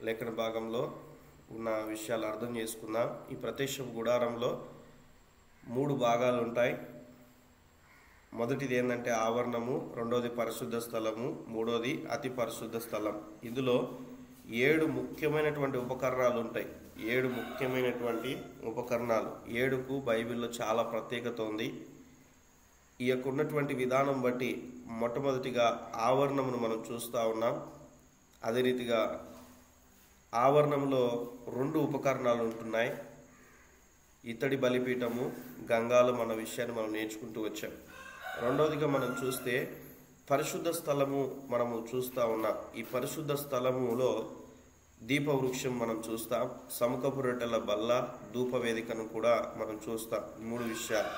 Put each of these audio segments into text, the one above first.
లేఖన భాగంలో ఉన్న విషయాలు అర్థం చేసుకుందాం. ఈ ప్రత్యక్ష గుడారంలో 3 భాగాలు ఉంటాయి. మొదటిది ఏంటంటే ఆవరణము, రెండోది పరిశుద్ధ స్థలము, మూడోది అతి పరిశుద్ధ స్థలం. ఇందులో 7 ముఖ్యమైనటువంటి ఉపకరణాలు ఉంటాయి. 7 ముఖ్యమైనటువంటి ఉపకరణాలు. 7కు బైబిల్లో చాలా ప్రత్యేకత ఉంది. ఈ యొక్క ఉన్నటువంటి విధానం బట్టి మొట్టమొదటిగా ఆవరణమును మనం చూస్తూ ఉన్నాం. అదే రీతిగా ఆవరణంలో 2 ఉపకరణాలు ఉంటున్నాయి. ఇత్తడి బలిపీఠము, గంగాలు మన విషయాన్ని మనం నేర్చుకుంటూ వచ్చాం. రెండవదిగా మనం చూస్తే పరిశుద్ధ స్థలము మనము చూస్తూ ఉన్నాం. ఈ పరిశుద్ధ స్థలములో దీపవృక్షం మనం చూస్తాం. సముఖపు రొట్టెల బల్ల, ధూపవేదికను కూడా మనం చూస్తాం. 3 విషయాలు.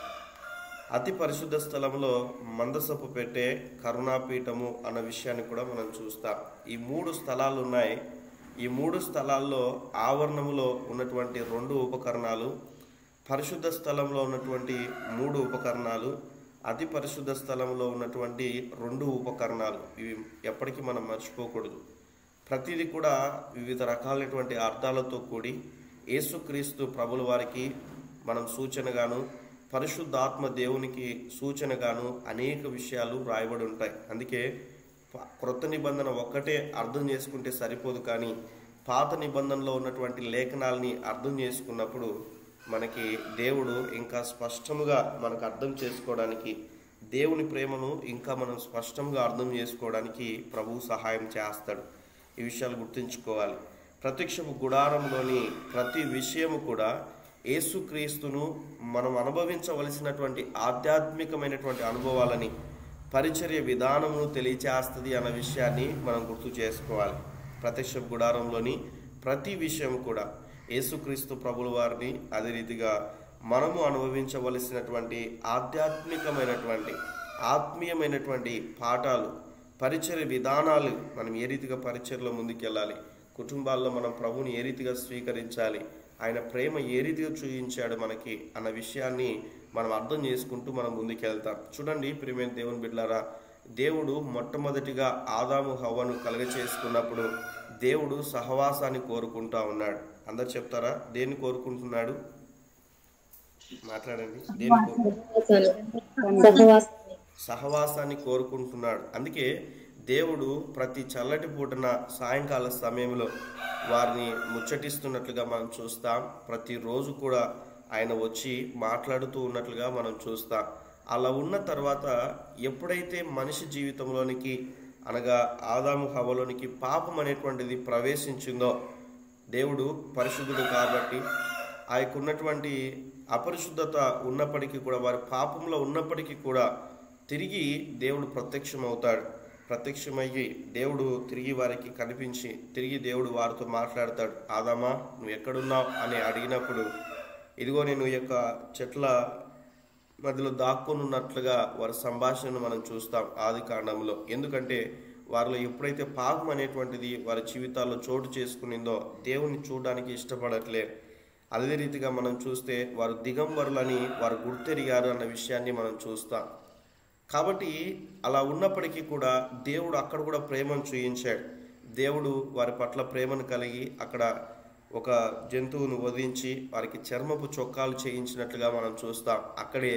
అతి పరిశుద్ధ స్థలంలో మందసపు పెట్టే, కరుణాపీఠము అన్న విషయాన్ని కూడా మనం చూస్తాం. ఈ 3 స్థలాలు ఉన్నాయి. ఈ 3 స్థలాల్లో ఆవరణములో ఉన్నటువంటి 2 ఉపకరణాలు, పరిశుద్ధ స్థలంలో ఉన్నటువంటి 3 ఉపకరణాలు, అతి పరిశుద్ధ స్థలంలో ఉన్నటువంటి 2 ఉపకరణాలు. ఇవి ఎప్పటికీ మనం మర్చిపోకూడదు. ప్రతిదీ కూడా వివిధ రకాలైనటువంటి అర్థాలతో కూడి యేసుక్రీస్తు ప్రభుల వారికి మనం సూచనగాను, పరిశుద్ధాత్మ దేవునికి సూచనగాను అనేక విషయాలు రాయబడి ఉంటాయి. అందుకే క్రొత్త నిబంధన ఒక్కటే అర్థం చేసుకుంటే సరిపోదు, కానీ పాత నిబంధనలో ఉన్నటువంటి లేఖనాలని అర్థం చేసుకున్నప్పుడు మనకి దేవుడు ఇంకా స్పష్టంగా మనకు అర్థం చేసుకోవడానికి, దేవుని ప్రేమను ఇంకా మనం స్పష్టంగా అర్థం చేసుకోవడానికి ప్రభువు సహాయం చేస్తాడు. ఈ విషయాలు గుర్తుంచుకోవాలి. ప్రత్యక్షపు గుడారంలోని ప్రతి విషయము కూడా యేసుక్రీస్తును మనం అనుభవించవలసినటువంటి ఆధ్యాత్మికమైనటువంటి అనుభవాలని, పరిచర్య విధానమును తెలియచేస్తుంది అన్న విషయాన్ని మనం గుర్తు చేసుకోవాలి. ప్రత్యక్ష గుడారంలోని ప్రతి విషయం కూడా యేసుక్రీస్తు ప్రభుల వారిని, అదే రీతిగా మనము అనుభవించవలసినటువంటి ఆధ్యాత్మికమైనటువంటి ఆత్మీయమైనటువంటి పాఠాలు, పరిచర్య విధానాలు, మనం ఏ రీతిగా పరిచర్యలో ముందుకెళ్ళాలి, కుటుంబాల్లో మనం ప్రభుని ఏ రీతిగా స్వీకరించాలి, ఆయన ప్రేమ ఏ రీతిగా చూపించాడు మనకి అన్న విషయాన్ని మనం అర్థం చేసుకుంటూ మనం ముందుకెళ్తాం. చూడండి ప్రియమైన దేవుని బిడ్డలారా, దేవుడు మొట్టమొదటిగా ఆదాము హవ్వను కలుగచేసుకున్నప్పుడు దేవుడు సహవాసాన్ని కోరుకుంటా ఉన్నాడు. అందరు చెప్తారా? దేన్ని కోరుకుంటున్నాడు? మాట్లాడండి. సహవాసాన్ని కోరుకుంటున్నాడు. అందుకే దేవుడు ప్రతి చల్లటి పూటన సాయంకాల సమయంలో వారిని ముచ్చటిస్తున్నట్లుగా మనం చూస్తాం. ప్రతిరోజు కూడా ఆయన వచ్చి మాట్లాడుతూ ఉన్నట్లుగా మనం చూస్తాం. అలా ఉన్న తర్వాత ఎప్పుడైతే మనిషి జీవితంలోనికి, అనగా ఆదాము హవ్వలోనికి పాపం అనేటువంటిది ప్రవేశించిందో, దేవుడు పరిశుద్ధుడు కాబట్టి ఆయనకున్నటువంటి అపరిశుద్ధత ఉన్నప్పటికీ కూడా, వారి పాపంలో ఉన్నప్పటికీ కూడా తిరిగి దేవుడు ప్రత్యక్షమవుతాడు. ప్రత్యక్షమయ్యి దేవుడు తిరిగి వారికి కనిపించి తిరిగి దేవుడు వారితో మాట్లాడతాడు. ఆదామా, నువ్వు ఎక్కడున్నావు అని అడిగినప్పుడు, ఇదిగో నేను ఈ యొక్క చెట్ల మధ్యలో దాక్కుని ఉన్నట్లుగా వారి సంభాషణను మనం చూస్తాం ఆది కాండంలో. ఎందుకంటే వారిలో ఎప్పుడైతే పాపం అనేటువంటిది వారి జీవితాల్లో చోటు చేసుకునిందో దేవుని చూడడానికి ఇష్టపడట్లేదు. అదే రీతిగా మనం చూస్తే వారు దిగంబరులని వారు గుర్తెరిగారు అన్న విషయాన్ని మనం చూస్తాం. కాబట్టి అలా ఉన్నప్పటికీ కూడా దేవుడు అక్కడ కూడా ప్రేమను చూయించాడు. దేవుడు వారి పట్ల ప్రేమను కలిగి అక్కడ ఒక జంతువును వధించి వారికి చర్మపు చొక్కాలు చేయించినట్లుగా మనం చూస్తాం. అక్కడే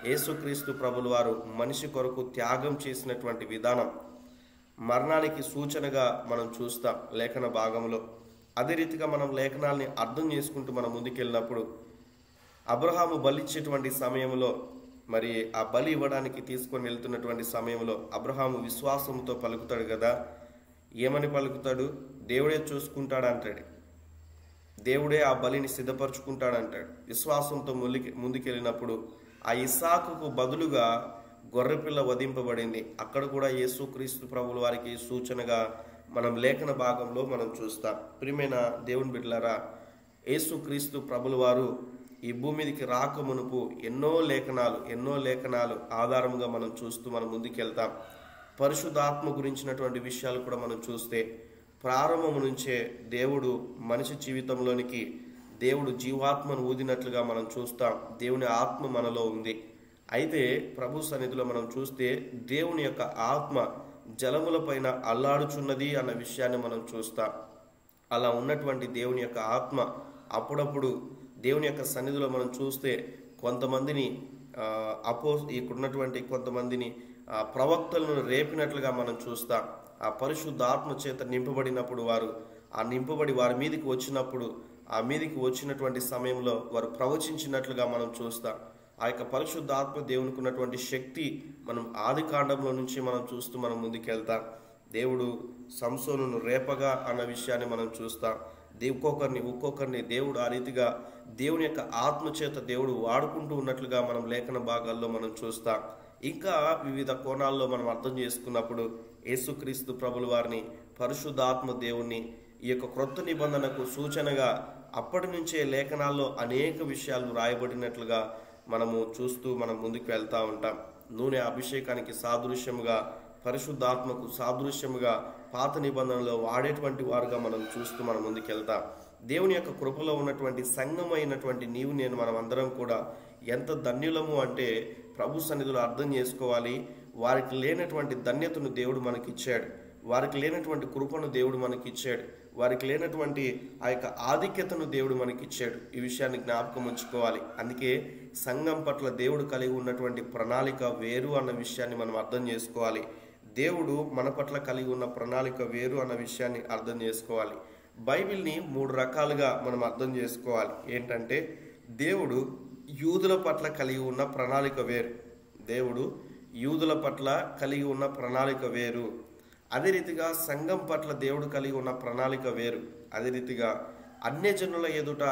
యేసుక్రీస్తు ప్రభుల వారు మనిషి కొరకు త్యాగం చేసినటువంటి విధానం మరణానికి సూచనగా మనం చూస్తాం లేఖన భాగంలో. అదే రీతిగా మనం లేఖనాల్ని అర్థం చేసుకుంటూ మనం ముందుకెళ్ళినప్పుడు, అబ్రహాము బలిచ్చేటువంటి సమయంలో, మరి ఆ బలి ఇవ్వడానికి తీసుకొని వెళ్తున్నటువంటి సమయంలో అబ్రహాము విశ్వాసంతో పలుకుతాడు కదా. ఏమని పలుకుతాడు? దేవుడే చూసుకుంటాడంటాడు. దేవుడే ఆ బలిని సిద్ధపరచుకుంటాడంటాడు. విశ్వాసంతో ముందుకెళ్ళినప్పుడు ఆ ఇస్సాకుకు బదులుగా గొర్రెపిల్ల వధింపబడింది. అక్కడ కూడా యేసుక్రీస్తు ప్రభుల వారికి సూచనగా మనం లేఖన భాగంలో మనం చూస్తాం. ప్రియమైన దేవుని బిడ్డలారా, యేసుక్రీస్తు ప్రభుల వారు ఈ భూమి మీదకి రాక మునుపు ఎన్నో లేఖనాలు ఆధారంగా మనం చూస్తూ మనం ముందుకెళ్తాం. పరిశుద్ధాత్మ గురించినటువంటి విషయాలు కూడా మనం చూస్తే ప్రారంభం నుంచే దేవుడు మనిషి జీవితంలోనికి దేవుడు జీవాత్మను ఊదినట్లుగా మనం చూస్తాం. దేవుని ఆత్మ మనలో ఉంది. అయితే ప్రభు సన్నిధిలో మనం చూస్తే దేవుని యొక్క ఆత్మ జలముల పైన అల్లాడుచున్నది అన్న విషయాన్ని మనం చూస్తాం. అలా ఉన్నటువంటి దేవుని యొక్క ఆత్మ అప్పుడప్పుడు దేవుని యొక్క సన్నిధిలో మనం చూస్తే కొంతమందిని ఇక్కడున్నటువంటి కొంతమందిని ప్రవక్తలను రేపినట్లుగా మనం చూస్తాం. ఆ పరిశుద్ధ ఆత్మ చేత నింపబడినప్పుడు నింపబడి వారి మీదికి వచ్చినప్పుడు ఆ మీదికి వచ్చినటువంటి సమయంలో వారు ప్రవచించినట్లుగా మనం చూస్తాం. ఆ యొక్క పరిశుద్ధ ఆత్మ దేవునికి ఉన్నటువంటి శక్తి మనం ఆది కాండంలో నుంచి మనం చూస్తూ మనం ముందుకెళ్తాం. దేవుడు సంసోనును రేపగా అన్న విషయాన్ని మనం చూస్తాం. ఒక్కొక్కరిని దేవుడు ఆ రీతిగా దేవుని యొక్క ఆత్మ చేత దేవుడు వాడుకుంటూ ఉన్నట్లుగా మనం లేఖన భాగాల్లో మనం చూస్తాం. ఇంకా వివిధ కోణాల్లో మనం అర్థం చేసుకున్నప్పుడు యేసుక్రీస్తు ప్రభుల వారిని, పరిశుద్ధాత్మ దేవుణ్ణి ఈ యొక్క క్రొత్త నిబంధనకు సూచనగా అప్పటి నుంచే లేఖనాల్లో అనేక విషయాలు రాయబడినట్లుగా మనము చూస్తూ మనం ముందుకు వెళ్తూ ఉంటాం. నూనె అభిషేకానికి సాదృశ్యముగా, పరిశుద్ధాత్మకు సాదృశ్యముగా పాత నిబంధనలో వాడేటువంటి వారుగా మనం చూస్తూ మనం ముందుకెళ్తాం. దేవుని యొక్క కృపలో ఉన్నటువంటి సంఘమైనటువంటి నీవు నేను మనం అందరం కూడా ఎంత ధన్యులము అంటే ప్రభు సన్నిధిలో అర్థం చేసుకోవాలి. వారికి లేనటువంటి ధన్యతను దేవుడు మనకిచ్చాడు, వారికి లేనటువంటి కృపను దేవుడు మనకిచ్చాడు, వారికి లేనటువంటి ఆ యొక్క ఆధిక్యతను దేవుడు మనకిచ్చాడు. ఈ విషయాన్ని జ్ఞాపకం ఉంచుకోవాలి. అందుకే సంఘం పట్ల దేవుడు కలిగి ఉన్నటువంటి ప్రణాళిక వేరు అన్న విషయాన్ని మనం అర్థం చేసుకోవాలి. దేవుడు మన పట్ల కలిగి ఉన్న ప్రణాళిక వేరు అన్న విషయాన్ని అర్థం చేసుకోవాలి. బైబిల్ని 3 రకాలుగా మనం అర్థం చేసుకోవాలి. ఏంటంటే దేవుడు యూదుల పట్ల కలిగి ఉన్న ప్రణాళిక వేరు, దేవుడు యూదుల పట్ల కలిగి ఉన్న ప్రణాళిక వేరు. అదే రీతిగా సంఘం పట్ల దేవుడు కలిగి ఉన్న ప్రణాళిక వేరు. అదే రీతిగా అన్యజనుల ఎదుట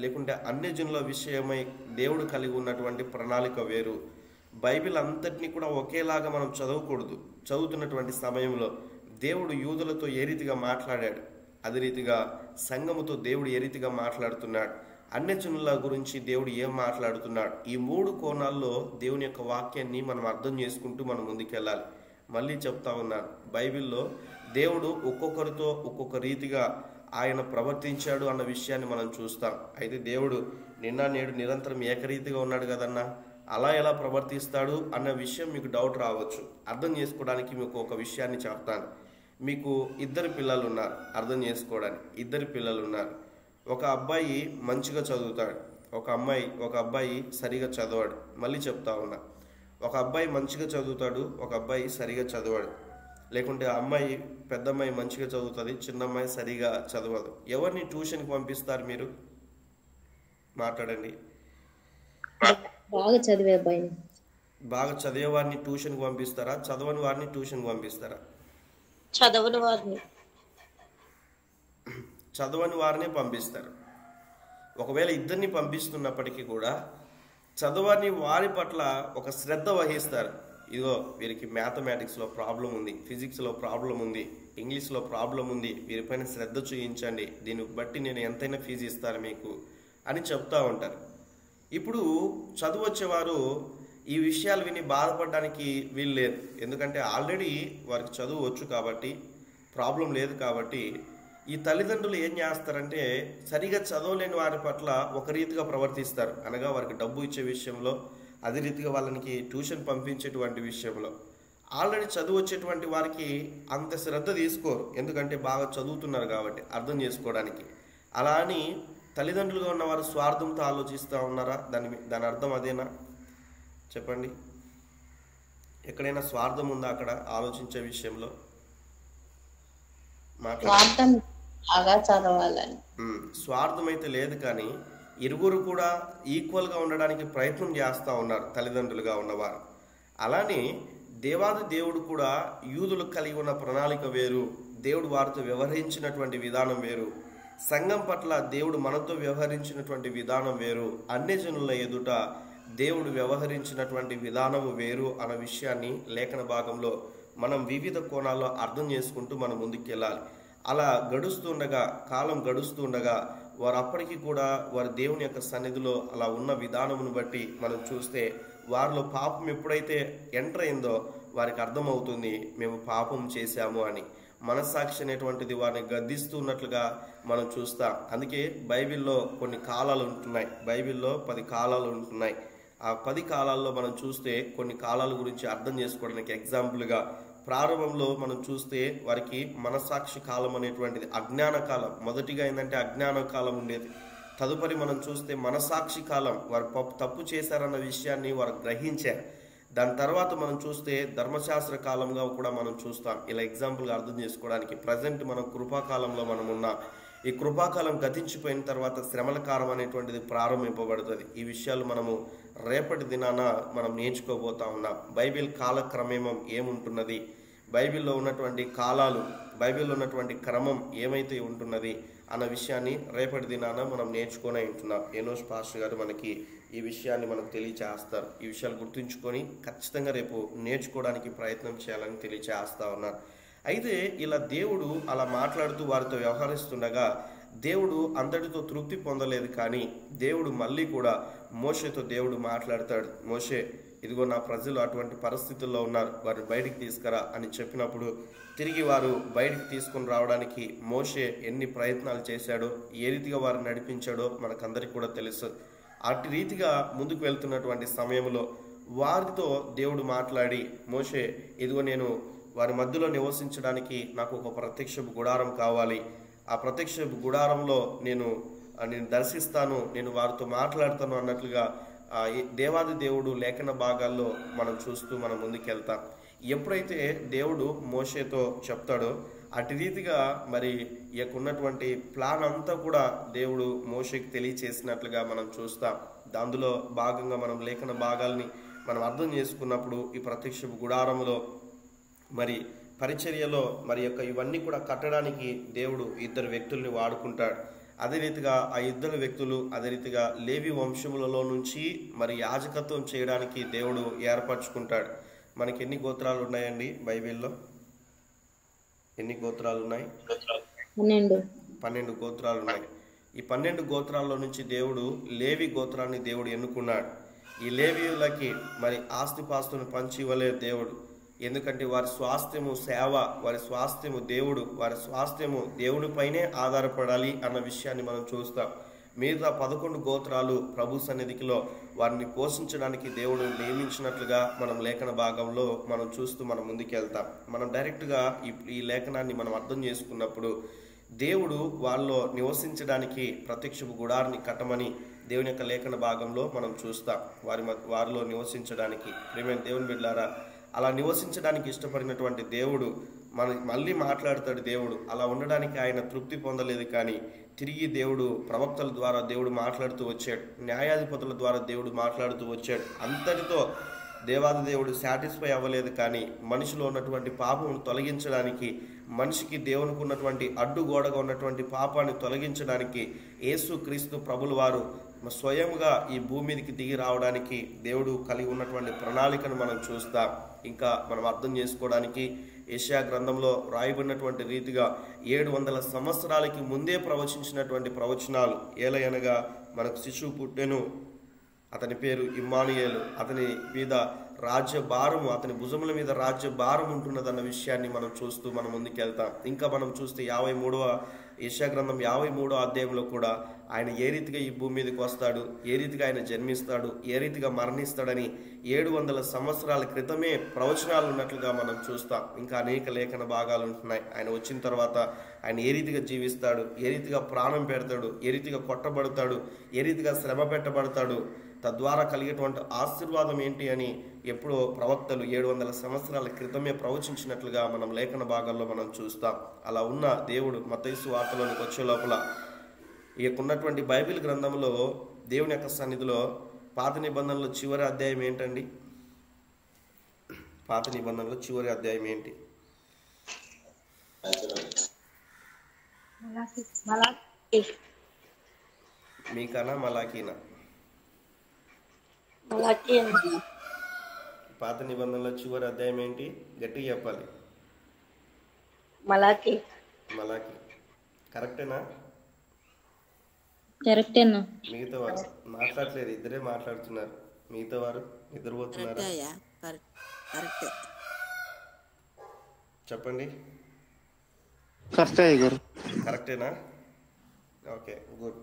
లేకుంటే అన్యజనుల విషయమై దేవుడు కలిగి ఉన్నటువంటి ప్రణాళిక వేరు. బైబిల్ అంతటినీ కూడా ఒకేలాగా మనం చదవకూడదు. చదువుతున్నటువంటి సమయంలో దేవుడు యూదులతో ఏ రీతిగా మాట్లాడాడు, అదే రీతిగా సంఘముతో దేవుడు ఏ రీతిగా మాట్లాడుతున్నాడు, అన్యజనుల గురించి దేవుడు ఏం మాట్లాడుతున్నాడు, ఈ 3 కోణాల్లో దేవుని యొక్క వాక్యాన్ని మనం అర్థం చేసుకుంటూ మనం ముందుకెళ్ళాలి. మళ్ళీ చెప్తా ఉన్నాను, బైబిల్లో దేవుడు ఒక్కొక్కరితో ఒక్కొక్క రీతిగా ఆయన ప్రవర్తించాడు అన్న విషయాన్ని మనం చూస్తాం. అయితే దేవుడు నిన్న నేడు నిరంతరం ఏకరీతిగా ఉన్నాడు కదన్నా, అలా ఎలా ప్రవర్తిస్తాడు అన్న విషయం మీకు డౌట్ రావచ్చు. అర్థం చేసుకోవడానికి మీకు ఒక విషయాన్ని చెప్తాను. మీకు 2 పిల్లలు ఉన్నారు, అర్థం చేసుకోవడానికి 2 పిల్లలు ఉన్నారు. ఒక అబ్బాయి మంచిగా చదువుతాడు, ఒక అబ్బాయి సరిగా చదవాడు. మళ్ళీ చెప్తా ఉన్నా, ఒక అబ్బాయి మంచిగా చదువుతాడు, ఒక అబ్బాయి సరిగా చదవాడు. లేకుంటే అమ్మాయి పెద్దమ్మాయి మంచిగా చదువుతుంది, చిన్నమ్మాయి సరిగా చదవదు. ఎవరిని ట్యూషన్కి పంపిస్తారు మీరు? మాట్లాడండి. బాగా చదివే వారిని ట్యూషన్కి పంపిస్తారా, చదవని వారిని ట్యూషన్కి పంపిస్తారా? చదవని వారిని పంపిస్తారు. ఒకవేళ ఇద్దరిని పంపిస్తున్నప్పటికీ కూడా చదవని వారి పట్ల ఒక శ్రద్ధ వహిస్తారు. ఇదిగో వీరికి మ్యాథమెటిక్స్లో ప్రాబ్లం ఉంది, ఫిజిక్స్లో ప్రాబ్లం ఉంది, ఇంగ్లీష్లో ప్రాబ్లం ఉంది, వీరిపైన శ్రద్ధ చూపించండి, దీన్ని బట్టి నేను ఎంతైనా ఫీజు ఇస్తాను మీకు అని చెప్తూ ఉంటారు. ఇప్పుడు చదువు వచ్చేవారు ఈ విషయాలు విని బాధపడడానికి వీలు లేదు. ఎందుకంటే ఆల్రెడీ వారికి చదువు వచ్చు కాబట్టి, ప్రాబ్లం లేదు కాబట్టి, ఈ తల్లిదండ్రులు ఏం చేస్తారంటే సరిగా చదవలేని వారి పట్ల ఒక రీతిగా ప్రవర్తిస్తారు. అనగా వారికి డబ్బు ఇచ్చే విషయంలో, అదే రీతిగా వాళ్ళకి ట్యూషన్ పంపించేటువంటి విషయంలో. ఆల్రెడీ చదువు వచ్చేటువంటి వారికి అంత శ్రద్ధ తీసుకోరు, ఎందుకంటే బాగా చదువుతున్నారు కాబట్టి అర్థం చేసుకోవడానికి. అలా అని తల్లిదండ్రులుగా ఉన్నవారు స్వార్థంతో ఆలోచిస్తూ ఉన్నారా? దాని అర్థం అదేనా? చెప్పండి. ఎక్కడైనా స్వార్థం ఉందా అక్కడ ఆలోచించే విషయంలో? స్వార్థం అయితే లేదు, కానీ ఇరువురు కూడా ఈక్వల్గా ఉండడానికి ప్రయత్నం చేస్తూ ఉన్నారు తల్లిదండ్రులుగా ఉన్నవారు. అలానే దేవాది దేవుడు కూడా యూదులకు కలిగి ఉన్న ప్రణాళిక వేరు, దేవుడు వారితో వ్యవహరించినటువంటి విధానం వేరు, సంఘం పట్ల దేవుడు మనతో వ్యవహరించినటువంటి విధానం వేరు, అన్యజనుల ఎదుట దేవుడు వ్యవహరించినటువంటి విధానము వేరు అన్న విషయాన్ని లేఖన భాగంలో మనం వివిధ కోణాల్లో అర్థం చేసుకుంటూ మనం ముందుకెళ్ళాలి. అలా కాలం గడుస్తూ ఉండగా వారు అప్పటికీ కూడా వారి దేవుని యొక్క సన్నిధిలో అలా ఉన్న విధానమును బట్టి మనం చూస్తే వారిలో పాపం ఎప్పుడైతే ఎంటర్ అయిందో వారికి అర్థమవుతుంది, మేము పాపం చేశాము అని. మనస్సాక్షి అనేటువంటిది వారిని గద్దిస్తున్నట్లుగా మనం చూస్తాం. అందుకే బైబిల్లో కొన్ని కాలాలు ఉంటున్నాయి, బైబిల్లో 10 కాలాలు ఉంటున్నాయి. ఆ 10 కాలాల్లో మనం చూస్తే కొన్ని కాలాల గురించి అర్థం చేసుకోవడానికి ఎగ్జాంపుల్గా ప్రారంభంలో మనం చూస్తే వారికి మనసాక్షి కాలం అనేటువంటిది, అజ్ఞాన కాలం. మొదటిగా ఏంటంటే అజ్ఞాన కాలం ఉండేది. తదుపరి మనం చూస్తే మనసాక్షి కాలం, వారు తప్పు చేశారన్న విషయాన్ని వారు గ్రహించారు. దాని తర్వాత మనం చూస్తే ధర్మశాస్త్ర కాలంగా కూడా మనం చూస్తాం. ఇలా ఎగ్జాంపుల్గా అర్థం చేసుకోవడానికి, ప్రజెంట్ మనం కృపాకాలంలో మనం ఉన్నాం. ఈ కృపాకాలం గతించిపోయిన తర్వాత శ్రమల కాలం అనేటువంటిది ప్రారంభింపబడుతుంది. ఈ విషయాలు మనము రేపటి దినాన మనం నేర్చుకోబోతా ఉన్నాం. బైబిల్ కాలక్రమేమం ఏముంటున్నది, బైబిల్లో ఉన్నటువంటి కాలాలు, బైబిల్లో ఉన్నటువంటి క్రమం ఏమైతే ఉంటున్నది అన్న విషయాన్ని రేపటి దినాన మనం నేర్చుకొని ఉంటున్నాం. ఎనోష్ పాస్టర్ గారు మనకి ఈ విషయాన్ని మనకు తెలియచేస్తారు. ఈ విషయాలు గుర్తుంచుకొని ఖచ్చితంగా రేపు నేర్చుకోవడానికి ప్రయత్నం చేయాలని తెలియచేస్తా ఉన్నారు. అయితే ఇలా దేవుడు అలా మాట్లాడుతూ వారితో వ్యవహరిస్తుండగా దేవుడు అంతటితో తృప్తి పొందలేదు. కానీ దేవుడు మళ్ళీ కూడా మోషేతో దేవుడు మాట్లాడతాడు. మోషే, ఇదిగో నా ప్రజలు అటువంటి పరిస్థితుల్లో ఉన్నారు, వారిని బయటికి తీసుకురా అని చెప్పినప్పుడు తిరిగి వారు బయటికి తీసుకుని రావడానికి మోషే ఎన్ని ప్రయత్నాలు చేశాడో, ఏ రీతిగా వారిని నడిపించాడో మనకందరికీ కూడా తెలుసు. అటు రీతిగా ముందుకు వెళ్తున్నటువంటి సమయంలో వారితో దేవుడు మాట్లాడి, మోషే, ఇదిగో నేను వారి మధ్యలో నివసించడానికి నాకు ఒక ప్రత్యక్షపు గుడారం కావాలి, ఆ ప్రత్యక్షపు గుడారంలో నేను దర్శిస్తాను, నేను వారితో మాట్లాడతాను అన్నట్లుగా దేవాది దేవుడు లేఖన భాగాల్లో మనం చూస్తూ మనం ముందుకెళ్తాం. ఎప్పుడైతే దేవుడు మోషేతో చెప్తాడో అటు రీతిగా మరి ఉన్నటువంటి ప్లాన్ అంతా కూడా దేవుడు మోషేకి తెలియచేసినట్లుగా మనం చూస్తాం. అందులో భాగంగా మనం లేఖన భాగాల్ని మనం అర్థం చేసుకున్నప్పుడు ఈ ప్రత్యక్ష గుడారంలో మరి పరిచర్యలో మరి ఇవన్నీ కూడా కట్టడానికి దేవుడు ఇద్దరు వ్యక్తుల్ని వాడుకుంటాడు. అదే రీతిగా ఆ ఇద్దరు వ్యక్తులు అదే రీతిగా లేవి వంశములలో నుంచి మరి యాజకత్వం చేయడానికి దేవుడు ఏర్పరచుకుంటాడు. మనకి ఎన్ని గోత్రాలు ఉన్నాయండి బైబిల్లో? ఎన్ని గోత్రాలు ఉన్నాయి? 12 గోత్రాలు ఉన్నాయి. ఈ 12 గోత్రాల్లో నుంచి దేవుడు లేవి గోత్రాన్ని దేవుడు ఎన్నుకున్నాడు. ఈ లేవీయులకి మరి ఆస్తిపాస్తులను పంచి ఇవ్వలేదు దేవుడు. ఎందుకంటే వారి స్వాస్థ్యము సేవ, వారి స్వాస్థ్యము దేవుడు, వారి స్వాస్థ్యము దేవుడిపైనే ఆధారపడాలి అన్న విషయాన్ని మనం చూస్తాం. మిగతా 11 గోత్రాలు ప్రభు సన్నిధికిలో వారిని పోషించడానికి దేవుడు నియమించినట్లుగా మనం లేఖన భాగంలో మనం చూస్తూ మనం ముందుకెళ్తాం. మనం డైరెక్ట్గా ఈ లేఖనాన్ని మనం అర్థం చేసుకున్నప్పుడు దేవుడు వాళ్ళలో నివసించడానికి ప్రత్యక్షపు గుడారిని కట్టమని దేవుని యొక్క లేఖన భాగంలో మనం చూస్తాం. వారిలో నివసించడానికి ప్రియమైన దేవుని బిడ్డలారా, అలా నివసించడానికి ఇష్టపడినటువంటి దేవుడు మళ్ళీ మాట్లాడతాడు. దేవుడు అలా ఉండడానికి ఆయన తృప్తి పొందలేదు. కానీ తిరిగి దేవుడు ప్రవక్తల ద్వారా దేవుడు మాట్లాడుతూ వచ్చాడు, న్యాయాధిపతుల ద్వారా దేవుడు మాట్లాడుతూ వచ్చాడు. అంతటితో దేవాది దేవుడు సాటిస్ఫై అవ్వలేదు. కానీ మనిషిలో ఉన్నటువంటి పాపమును తొలగించడానికి, మనిషికి దేవునికి ఉన్నటువంటి అడ్డుగోడగా ఉన్నటువంటి పాపాన్ని తొలగించడానికి యేసుక్రీస్తు ప్రభుల వారు స్వయంగా ఈ భూమి మీదకి దిగి రావడానికి దేవుడు కలిగి ఉన్నటువంటి ప్రణాళికను మనం చూస్తాం. ఇంకా మనం అర్థం చేసుకోవడానికి యెషయా గ్రంథంలో రాయబడినటువంటి రీతిగా 700 సంవత్సరాలకి ముందే ప్రవచించినటువంటి ప్రవచనాలు ఏలయనగా మనకు శిశువు పుట్టెను, అతని పేరు ఇమ్మానుయేలు, అతని మీద రాజ్య భారము, అతని భుజముల మీద రాజ్య భారం ఉంటున్నదన్న విషయాన్ని మనం చూస్తూ మనం ముందుకెళ్తాం. ఇంకా మనం చూస్తే 53వ యెషయా గ్రంథం 53వ అధ్యాయంలో కూడా ఆయన ఏ రీతిగా ఈ భూమి మీదకి వస్తాడు, ఏ రీతిగా ఆయన జన్మిస్తాడు, ఏ రీతిగా మరణిస్తాడని 700 సంవత్సరాల క్రితమే ప్రవచనాలు ఉన్నట్లుగా మనం చూస్తాం. ఇంకా అనేక లేఖన భాగాలు ఉంటున్నాయి. ఆయన వచ్చిన తర్వాత ఆయన ఏ రీతిగా జీవిస్తాడు, ఏ రీతిగా ప్రాణం పెడతాడు, ఏ రీతిగా కొట్టబడతాడు, ఏ రీతిగా శ్రమ పెట్టబడతాడు, తద్వారా కలిగేటువంటి ఆశీర్వాదం ఏంటి అని ఎప్పుడో ప్రవక్తలు 700 సంవత్సరాల క్రితమే ప్రవచించినట్లుగా మనం లేఖన భాగాల్లో మనం చూస్తాం. అలా ఉన్న దేవుడు మత్తయి సువార్తలోనికి వచ్చే లోపల ఉన్నటువంటి బైబిల్ గ్రంథంలో దేవుని యొక్క సన్నిధిలో పాత నిబంధనలో చివరి అధ్యాయం ఏంటండి? పాత నిబంధనలో చివరి అధ్యాయం ఏంటి? మీకనా మలాకీనా? పాత నిబంధనలో చివరి అధ్యాయం ఏంటి? గట్టిగా చెప్పాలి. మలాకి. కరెక్టేనా? కరెక్టేనా? మిగతా వారు మాట్లాడలేదు, ఇద్దరే మాట్లాడుతున్నారు. మిగతా వారు నిద్రపోతున్నారు. చెప్పండి. కరెక్టేనా? Okay, good.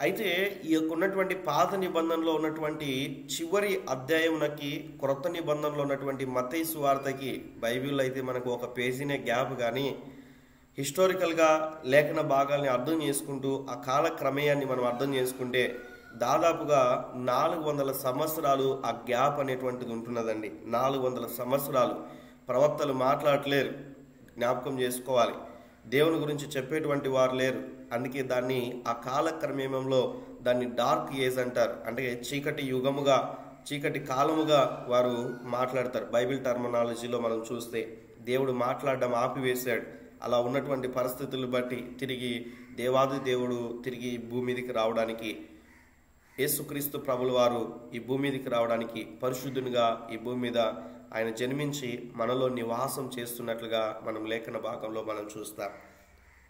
అయితే ఈ యొక్క ఉన్నటువంటి పాత నిబంధనలో ఉన్నటువంటి చివరి అధ్యాయంకి క్రొత్త నిబంధనలో ఉన్నటువంటి మత్తయి సువార్తకి బైబిల్లో అయితే మనకు ఒక పేజీనే గ్యాప్, కానీ హిస్టారికల్గా లేఖన భాగాల్ని అర్థం చేసుకుంటూ ఆ కాల క్రమేయాన్ని మనం అర్థం చేసుకుంటే దాదాపుగా 400 సంవత్సరాలు ఆ గ్యాప్ అనేటువంటిది ఉంటున్నదండి. 400 సంవత్సరాలు ప్రవక్తలు మాట్లాడలేరు, జ్ఞాపకం చేసుకోవాలి. దేవుని గురించి చెప్పేటువంటి వారు లేరు. అందుకే దాన్ని ఆ కాలక్రమేమంలో దాన్ని డార్క్ ఏజ్ అంటారు. అంటే చీకటి యుగముగా, చీకటి కాలముగా వారు మాట్లాడతారు. బైబిల్ టర్మినాలజీలో మనం చూస్తే దేవుడు మాట్లాడడం ఆపివేశాడు. అలా ఉన్నటువంటి పరిస్థితులు బట్టి తిరిగి దేవాది దేవుడు తిరిగి భూమి మీదకి రావడానికి, యేసుక్రీస్తు ప్రభుల వారు ఈ భూమి మీదకి రావడానికి పరిశుద్ధునిగా ఈ భూమి మీద ఆయన జన్మించి మనలో నివాసం చేస్తున్నట్లుగా మనం లేఖన భాగంలో మనం చూస్తాం.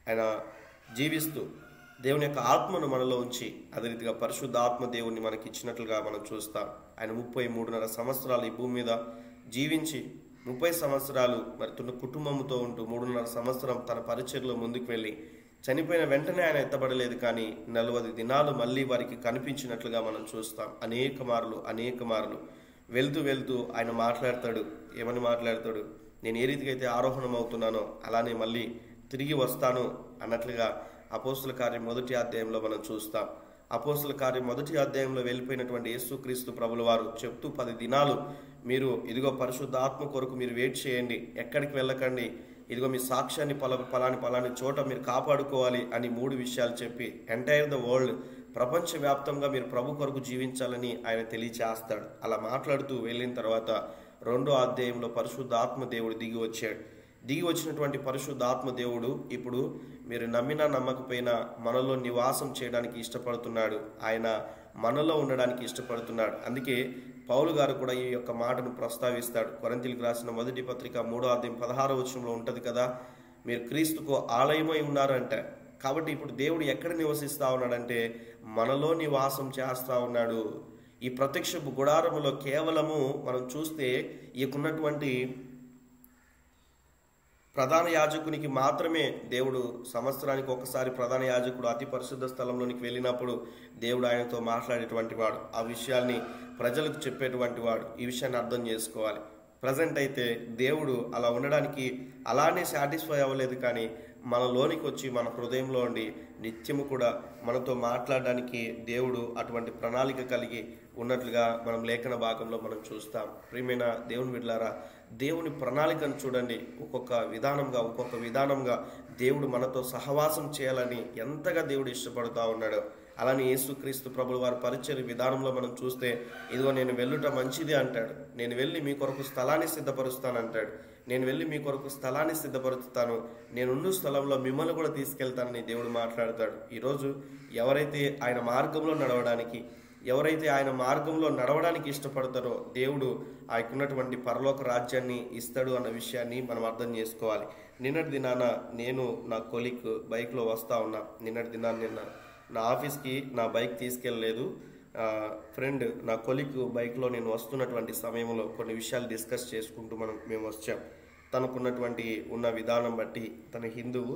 ఆయన జీవిస్తూ దేవుని యొక్క ఆత్మను మనలో ఉంచి అదే రీతిగా పరిశుద్ధ ఆత్మ దేవుణ్ణి మనకి ఇచ్చినట్లుగా మనం చూస్తాం. ఆయన 33.5 సంవత్సరాలు ఈ భూమి మీద జీవించి 30 సంవత్సరాలు మరి తన కుటుంబంతో ఉంటూ 3.5 సంవత్సరం తన పరిచర్లో ముందుకు వెళ్ళి చనిపోయిన వెంటనే ఆయన ఎత్తబడలేదు, కానీ 40 దినాలు మళ్ళీ వారికి కనిపించినట్లుగా మనం చూస్తాం. అనేక మార్లు వెళ్తూ ఆయన మాట్లాడతాడు. ఏమని మాట్లాడతాడు? నేను ఏ రీతిగా అయితే ఆరోహణం అవుతున్నానో అలానే మళ్ళీ తిరిగి వస్తాను అన్నట్లుగా అపోస్తుల కార్యం 1వ అధ్యాయంలో మనం చూస్తాం. అపోస్తుల కార్యం 1వ అధ్యాయంలో వెళ్ళిపోయినటువంటి యేసుక్రీస్తు ప్రభుల వారు చెప్తూ 10 దినాలు మీరు ఇదిగో పరిశుద్ధ ఆత్మ కొరకు మీరు వెయిట్ చేయండి, ఎక్కడికి వెళ్ళకండి, ఇదిగో మీ సాక్ష్యాన్ని పలాని చోట మీరు కాపాడుకోవాలి అని 3 విషయాలు చెప్పి ఎంటైర్ ద వరల్డ్, ప్రపంచవ్యాప్తంగా మీరు ప్రభు కొరకు జీవించాలని ఆయన తెలియచేస్తాడు. అలా మాట్లాడుతూ వెళ్ళిన తర్వాత 2వ అధ్యాయంలో పరిశుద్ధ ఆత్మ దేవుడు దిగి వచ్చినటువంటి పరిశుద్ధ ఆత్మ దేవుడు ఇప్పుడు మీరు నమ్మినా నమ్మకపోయినా మనలో నివాసం చేయడానికి ఇష్టపడుతున్నాడు. ఆయన మనలో ఉండడానికి ఇష్టపడుతున్నాడు. అందుకే పౌలు గారు కూడా ఈ యొక్క మాటను ప్రస్తావిస్తాడు. కొరింథీయులకు రాసిన 1వ పత్రిక 3వ అధ్యాయం 16వ వచనంలో ఉంటుంది కదా, మీరు క్రీస్తుకు ఆలయమై ఉన్నారు అంటే. కాబట్టి ఇప్పుడు దేవుడు ఎక్కడ నివసిస్తా ఉన్నాడంటే మనలో నివాసం చేస్తా ఉన్నాడు. ఈ ప్రత్యక్షపు గుడారములో కేవలము మనం చూస్తే ఈకున్నటువంటి ప్రధాన యాజకునికి మాత్రమే దేవుడు సంవత్సరానికి ఒకసారి ప్రధాన యాజకుడు అతి పరిశుద్ధ స్థలంలోనికి వెళ్ళినప్పుడు దేవుడు ఆయనతో మాట్లాడేటువంటి వాడు, ఆ విషయాల్ని ప్రజలకు చెప్పేటువంటి వాడు. ఈ విషయాన్ని అర్థం చేసుకోవాలి. ప్రజెంట్ అయితే దేవుడు అలా ఉండడానికి అలానే సాటిస్ఫై అవ్వలేదు, కానీ మనలోనికి వచ్చి మన హృదయంలో ఉండి నిత్యము కూడా మనతో మాట్లాడడానికి దేవుడు అటువంటి ప్రణాళిక కలిగి ఉన్నట్లుగా మనం లేఖన భాగంలో మనం చూస్తాం. ప్రియమైన దేవుని బిడ్డలారా, దేవుని ప్రణాళికను చూడండి. ఒక్కొక్క విధానంగా దేవుడు మనతో సహవాసం చేయాలని ఎంతగా దేవుడు ఇష్టపడుతూ ఉన్నాడో. అలానే యేసుక్రీస్తు ప్రభుల వారి పరిచర్య విధానంలో మనం చూస్తే ఇదిగో నేను వెళ్ళుట మంచిది అంటాడు. నేను వెళ్ళి మీ కొరకు స్థలాన్ని సిద్ధపరుస్తాను అంటాడు. నేను వెళ్ళి మీ కొరకు స్థలాన్ని సిద్ధపరుస్తాను, నేనున్న స్థలంలో మిమ్మల్ని కూడా తీసుకెళ్తానని దేవుడు మాట్లాడతాడు. ఈరోజు ఎవరైతే ఆయన మార్గంలో నడవడానికి ఇష్టపడతారో దేవుడు ఆయనకున్నటువంటి పరలోక రాజ్యాన్ని ఇస్తాడు అన్న విషయాన్ని మనం అర్థం చేసుకోవాలి. నిన్నటి దినాన నేను నా కొలీగ్ బైక్లో వస్తా ఉన్నా. నిన్న నా ఆఫీస్కి నా బైక్ తీసుకెళ్ళలేదు. ఫ్రెండ్ నా కొలీగ్ బైక్లో నేను వస్తున్నటువంటి సమయంలో కొన్ని విషయాలు డిస్కస్ చేసుకుంటూ మేము వచ్చాం. తనకున్నటువంటి ఉన్న విధానం బట్టి తన హిందువు,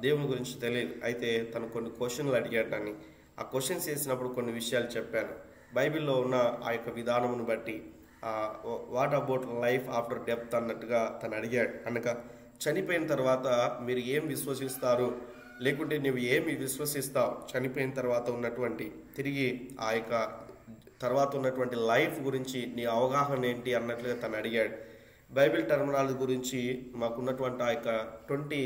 దేవుని గురించి తెలియదు. అయితే తను కొన్ని క్వశ్చన్లు అడిగాడు నన్ను. ఆ క్వశ్చన్స్ వేసినప్పుడు కొన్ని విషయాలు చెప్పాను. బైబిల్లో ఉన్న ఆ యొక్క విధానమును బట్టి what about life after death అన్నట్టుగా తను అడిగాడు. అనగా చనిపోయిన తర్వాత మీరు ఏం విశ్వసిస్తారు, లేకుంటే నువ్వు ఏమి విశ్వసిస్తావు, చనిపోయిన తర్వాత ఉన్నటువంటి తిరిగి ఆ యొక్క తర్వాత ఉన్నటువంటి లైఫ్ గురించి నీ అవగాహన ఏంటి అన్నట్లుగా తను అడిగాడు. బైబిల్ టర్మినాలజీ గురించి మాకున్నటువంటి ఆ యొక్క 20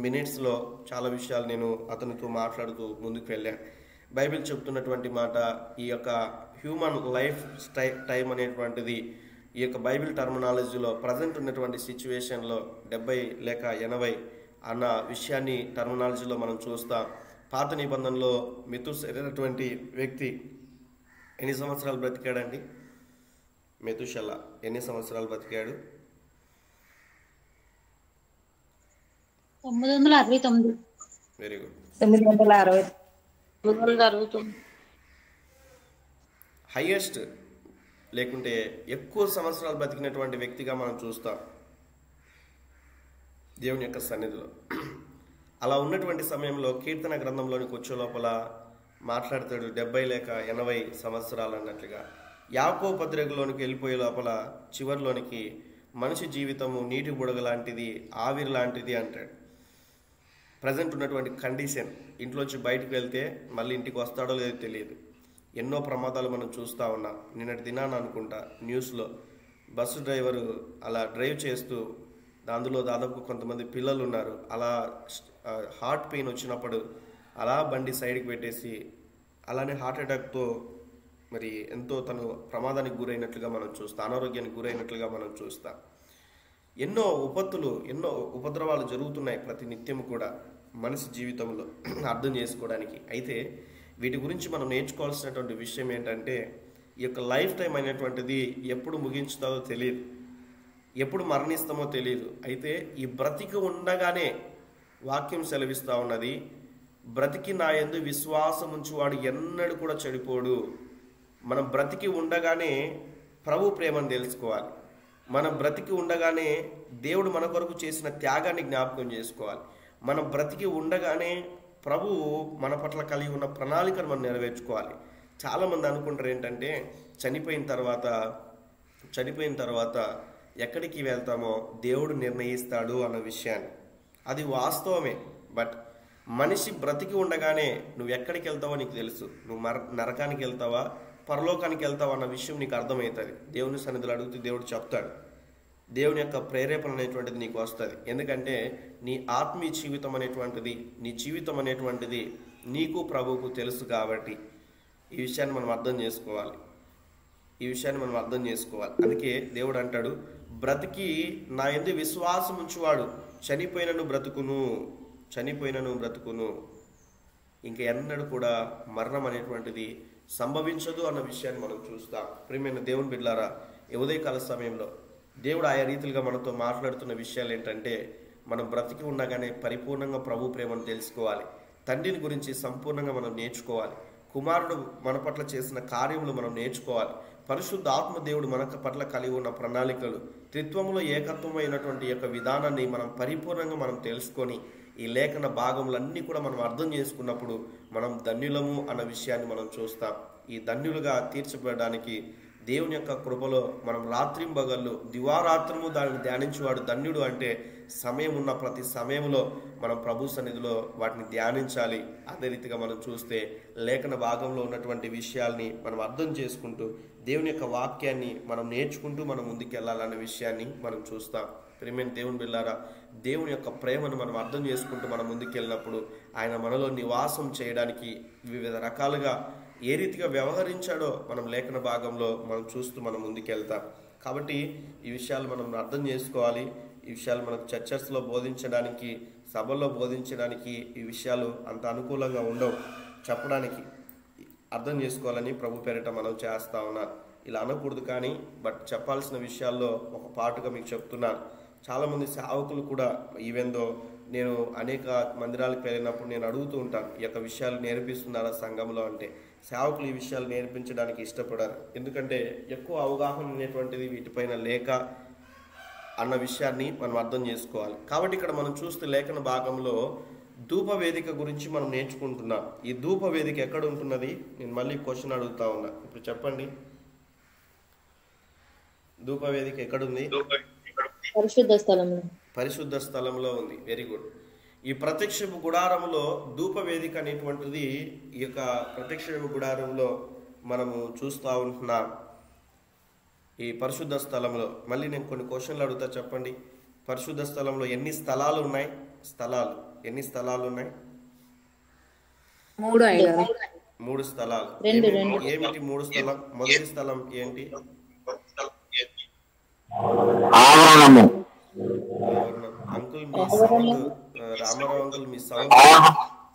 minutesలో చాలా విషయాలు నేను అతనితో మాట్లాడుతూ ముందుకు వెళ్ళాను. బైబిల్ చెప్తున్నటువంటి మాట, ఈ యొక్క హ్యూమన్ లైఫ్ టైం అనేటువంటిది ఈ యొక్క బైబిల్ టర్మినాలజీలో ప్రజెంట్ ఉన్నటువంటి సిచ్యువేషన్లో 70 లేక 80 అన్న విషయాన్ని టర్మినాలజీలో మనం చూస్తాం. పాత నిబంధనలో మెతుషెలటువంటి వ్యక్తి ఎన్ని సంవత్సరాలు బ్రతికాడండి? మెతుషెల ఎన్ని సంవత్సరాలు బ్రతికాడు? 969. Very good. 960. హైయెస్ట్ లేకుంటే ఎక్కువ సంవత్సరాలు బతికినటువంటి వ్యక్తిగా మనం చూస్తాం దేవుని యొక్క సన్నిధిలో. అలా ఉన్నటువంటి సమయంలో కీర్తన గ్రంథంలోనికి వచ్చే లోపల మాట్లాడతాడు 70 లేక 80 సంవత్సరాలు అన్నట్లుగా. యాకోబు పత్రికలోనికి వెళ్ళిపోయే లోపల చివరిలోనికి మనిషి జీవితము నీటి బుడగ లాంటిది, ఆవిరి లాంటిది అంటాడు. ప్రజెంట్ ఉన్నటువంటి కండిషన్, ఇంట్లోంచి బయటకు వెళ్తే మళ్ళీ ఇంటికి వస్తాడో లేదో తెలియదు. ఎన్నో ప్రమాదాలు మనం చూస్తూ ఉన్నాం. నిన్నటి దినాన్ని అనుకుంటా న్యూస్లో బస్సు డ్రైవరు అలా డ్రైవ్ చేస్తూ, అందులో దాదాపు కొంతమంది పిల్లలు ఉన్నారు, అలా హార్ట్ పెయిన్ వచ్చినప్పుడు అలా బండి సైడ్కి పెట్టేసి అలానే హార్ట్ అటాక్తో మరి ఎంతో తను ప్రమాదానికి గురైనట్లుగా మనం చూస్తాం, అనారోగ్యానికి గురైనట్లుగా మనం చూస్తాం. ఎన్నో ఎన్నో ఉపద్రవాలు జరుగుతున్నాయి ప్రతి నిత్యము కూడా మనిషి జీవితంలో అర్థం చేసుకోవడానికి. అయితే వీటి గురించి మనం నేర్చుకోవాల్సినటువంటి విషయం ఏంటంటే, ఈ యొక్క లైఫ్ టైం అనేటువంటిది ఎప్పుడు ముగించుతాదో తెలియదు, ఎప్పుడు మరణిస్తామో తెలియదు. అయితే ఈ బ్రతికి ఉండగానే వాక్యం సెలవిస్తూ ఉన్నది, బ్రతికి నా యందు విశ్వాసం ఉంచువాడు ఎన్నడూ కూడా చెడిపోడు. మనం బ్రతికి ఉండగానే ప్రభు ప్రేమను తెలుసుకోవాలి. మనం బ్రతికి ఉండగానే దేవుడు మన కొరకు చేసిన త్యాగాన్ని జ్ఞాపకం చేసుకోవాలి. మనం బ్రతికి ఉండగానే ప్రభువు మన పట్ల కలిగి ఉన్న ప్రణాళికను మనం నెరవేర్చుకోవాలి. చాలామంది అనుకుంటారు ఏంటంటే, చనిపోయిన తర్వాత ఎక్కడికి వెళ్తామో దేవుడు నిర్ణయిస్తాడు అన్న విషయాన్ని. అది వాస్తవమే. బట్ మనిషి బ్రతికి ఉండగానే నువ్వు ఎక్కడికి వెళ్తావో నీకు తెలుసు. నువ్వు నరకానికి వెళ్తావా, పరలోకానికి వెళ్తావా అన్న విషయం నీకు అర్థమవుతుంది. దేవుని సన్నిధిలో అడిగితే దేవుడు చెప్తాడు. దేవుని యొక్క ప్రేరేపణ అనేటువంటిది నీకు వస్తుంది. ఎందుకంటే నీ ఆత్మీయ జీవితం అనేటువంటిది, నీ జీవితం అనేటువంటిది నీకు ప్రభువుకు తెలుసు. కాబట్టి ఈ విషయాన్ని మనం అర్థం చేసుకోవాలి. అందుకే దేవుడు అంటాడు, బ్రతికి నా యందు విశ్వాసం ఉంచువాడు చనిపోయినను బ్రతుకును. ఇంకా ఎన్నడూ కూడా మరణం అనేటువంటిది సంభవించదు అన్న విషయాన్ని మనం చూస్తాం. ప్రియమైన దేవుని బిడ్డలారా, ఉదయకాల సమయంలో దేవుడు ఆయా రీతిలుగా మనతో మాట్లాడుతున్న విషయాలు ఏంటంటే, మనం బ్రతికి ఉండగానే పరిపూర్ణంగా ప్రభు ప్రేమను తెలుసుకోవాలి. తండ్రిని గురించి సంపూర్ణంగా మనం నేర్చుకోవాలి. కుమారుడు మన పట్ల చేసిన కార్యములు మనం నేర్చుకోవాలి. పరిశుద్ధ ఆత్మ దేవుడు మన పట్ల కలిగి ఉన్న ప్రణాళికలు, త్రిత్వంలో ఏకత్వమైనటువంటి యొక్క విధానాన్ని మనం పరిపూర్ణంగా మనం తెలుసుకొని ఈ లేఖన భాగములన్నీ కూడా మనం అర్థం చేసుకున్నప్పుడు మనం ధన్యులము అన్న విషయాన్ని మనం చూస్తాం. ఈ ధన్యులుగా తీర్చబడడానికి దేవుని యొక్క కృపలో మనం రాత్రింబగళ్ళు దివారాత్రము దాన్ని ధ్యానించేవాడు ధన్యుడు. అంటే సమయం ఉన్న ప్రతి సమయంలో మనం ప్రభు సన్నిధిలో వాటిని ధ్యానించాలి. అదే రీతిగా మనం చూస్తే లేఖన భాగంలో ఉన్నటువంటి విషయాల్ని మనం అర్థం చేసుకుంటూ దేవుని యొక్క వాక్యాన్ని మనం నేర్చుకుంటూ మనం ముందుకు వెళ్ళాలన్న విషయాన్ని మనం చూస్తాం. ప్రియమైన దేవుని బిడ్డలారా, దేవుని యొక్క ప్రేమను మనం అర్థం చేసుకుంటూ మనం ముందుకు వెళ్ళినప్పుడు ఆయన మనలో నివాసం చేయడానికి వివిధ రకాలుగా ఏ రీతిగా వ్యవహరించాడో మనం లేఖన భాగంలో మనం చూస్తూ మనం ముందుకెళ్తాం. కాబట్టి ఈ విషయాలు మనం అర్థం చేసుకోవాలి. ఈ విషయాలు మనకు చర్చస్లో బోధించడానికి, సభల్లో బోధించడానికి ఈ విషయాలు అంత అనుకూలంగా ఉండవు చెప్పడానికి. అర్థం చేసుకోవాలని ప్రభు పేరిట మనం చేస్తా ఉన్నాను. ఇలా అనకూడదు కానీ బట్ చెప్పాల్సిన విషయాల్లో ఒక పాటుగా మీకు చెప్తున్నాను. చాలామంది సేవకులు కూడా ఈవెందో నేను అనేక మందిరాలకు వెళ్ళినప్పుడు నేను అడుగుతూ ఉంటాను, ఈ యొక్క విషయాలు నేర్పిస్తున్నారా సంఘంలో అంటే. సేవకులు ఈ విషయాలు నేర్పించడానికి ఇష్టపడారు. ఎందుకంటే ఎక్కువ అవగాహన అనేటువంటిది వీటిపైన లేక అన్న విషయాన్ని మనం అర్థం చేసుకోవాలి. కాబట్టి ఇక్కడ మనం చూస్తే లేఖన భాగంలో ధూపవేదిక గురించి మనం నేర్చుకుంటున్నాం. ఈ ధూపవేదిక ఎక్కడ ఉంటున్నది? నేను మళ్ళీ క్వశ్చన్ అడుగుతా ఉన్నా, ఇప్పుడు చెప్పండి. ధూపవేదిక ఎక్కడుంది? పరిశుద్ధ స్థలంలో ఉంది. Very good. ఈ ప్రత్యక్ష గుడారంలో ధూపవేదిక అనేటువంటిది ఈ యొక్క ప్రత్యక్ష గుడారంలో మనము చూస్తూ ఉంటున్నాం. ఈ పరిశుద్ధ స్థలంలో మళ్ళీ నేను కొన్ని క్వశ్చన్లు అడుగుతా, చెప్పండి. పరిశుద్ధ స్థలంలో ఎన్ని స్థలాలు ఉన్నాయి? ఎన్ని స్థలాలు ఉన్నాయి? 3 స్థలాలు. ఏమిటి 3 స్థలం? మొదటి స్థలం ఏంటి? అంకుల్ మీ సౌండ్, రామారావు అంకుల్ మీ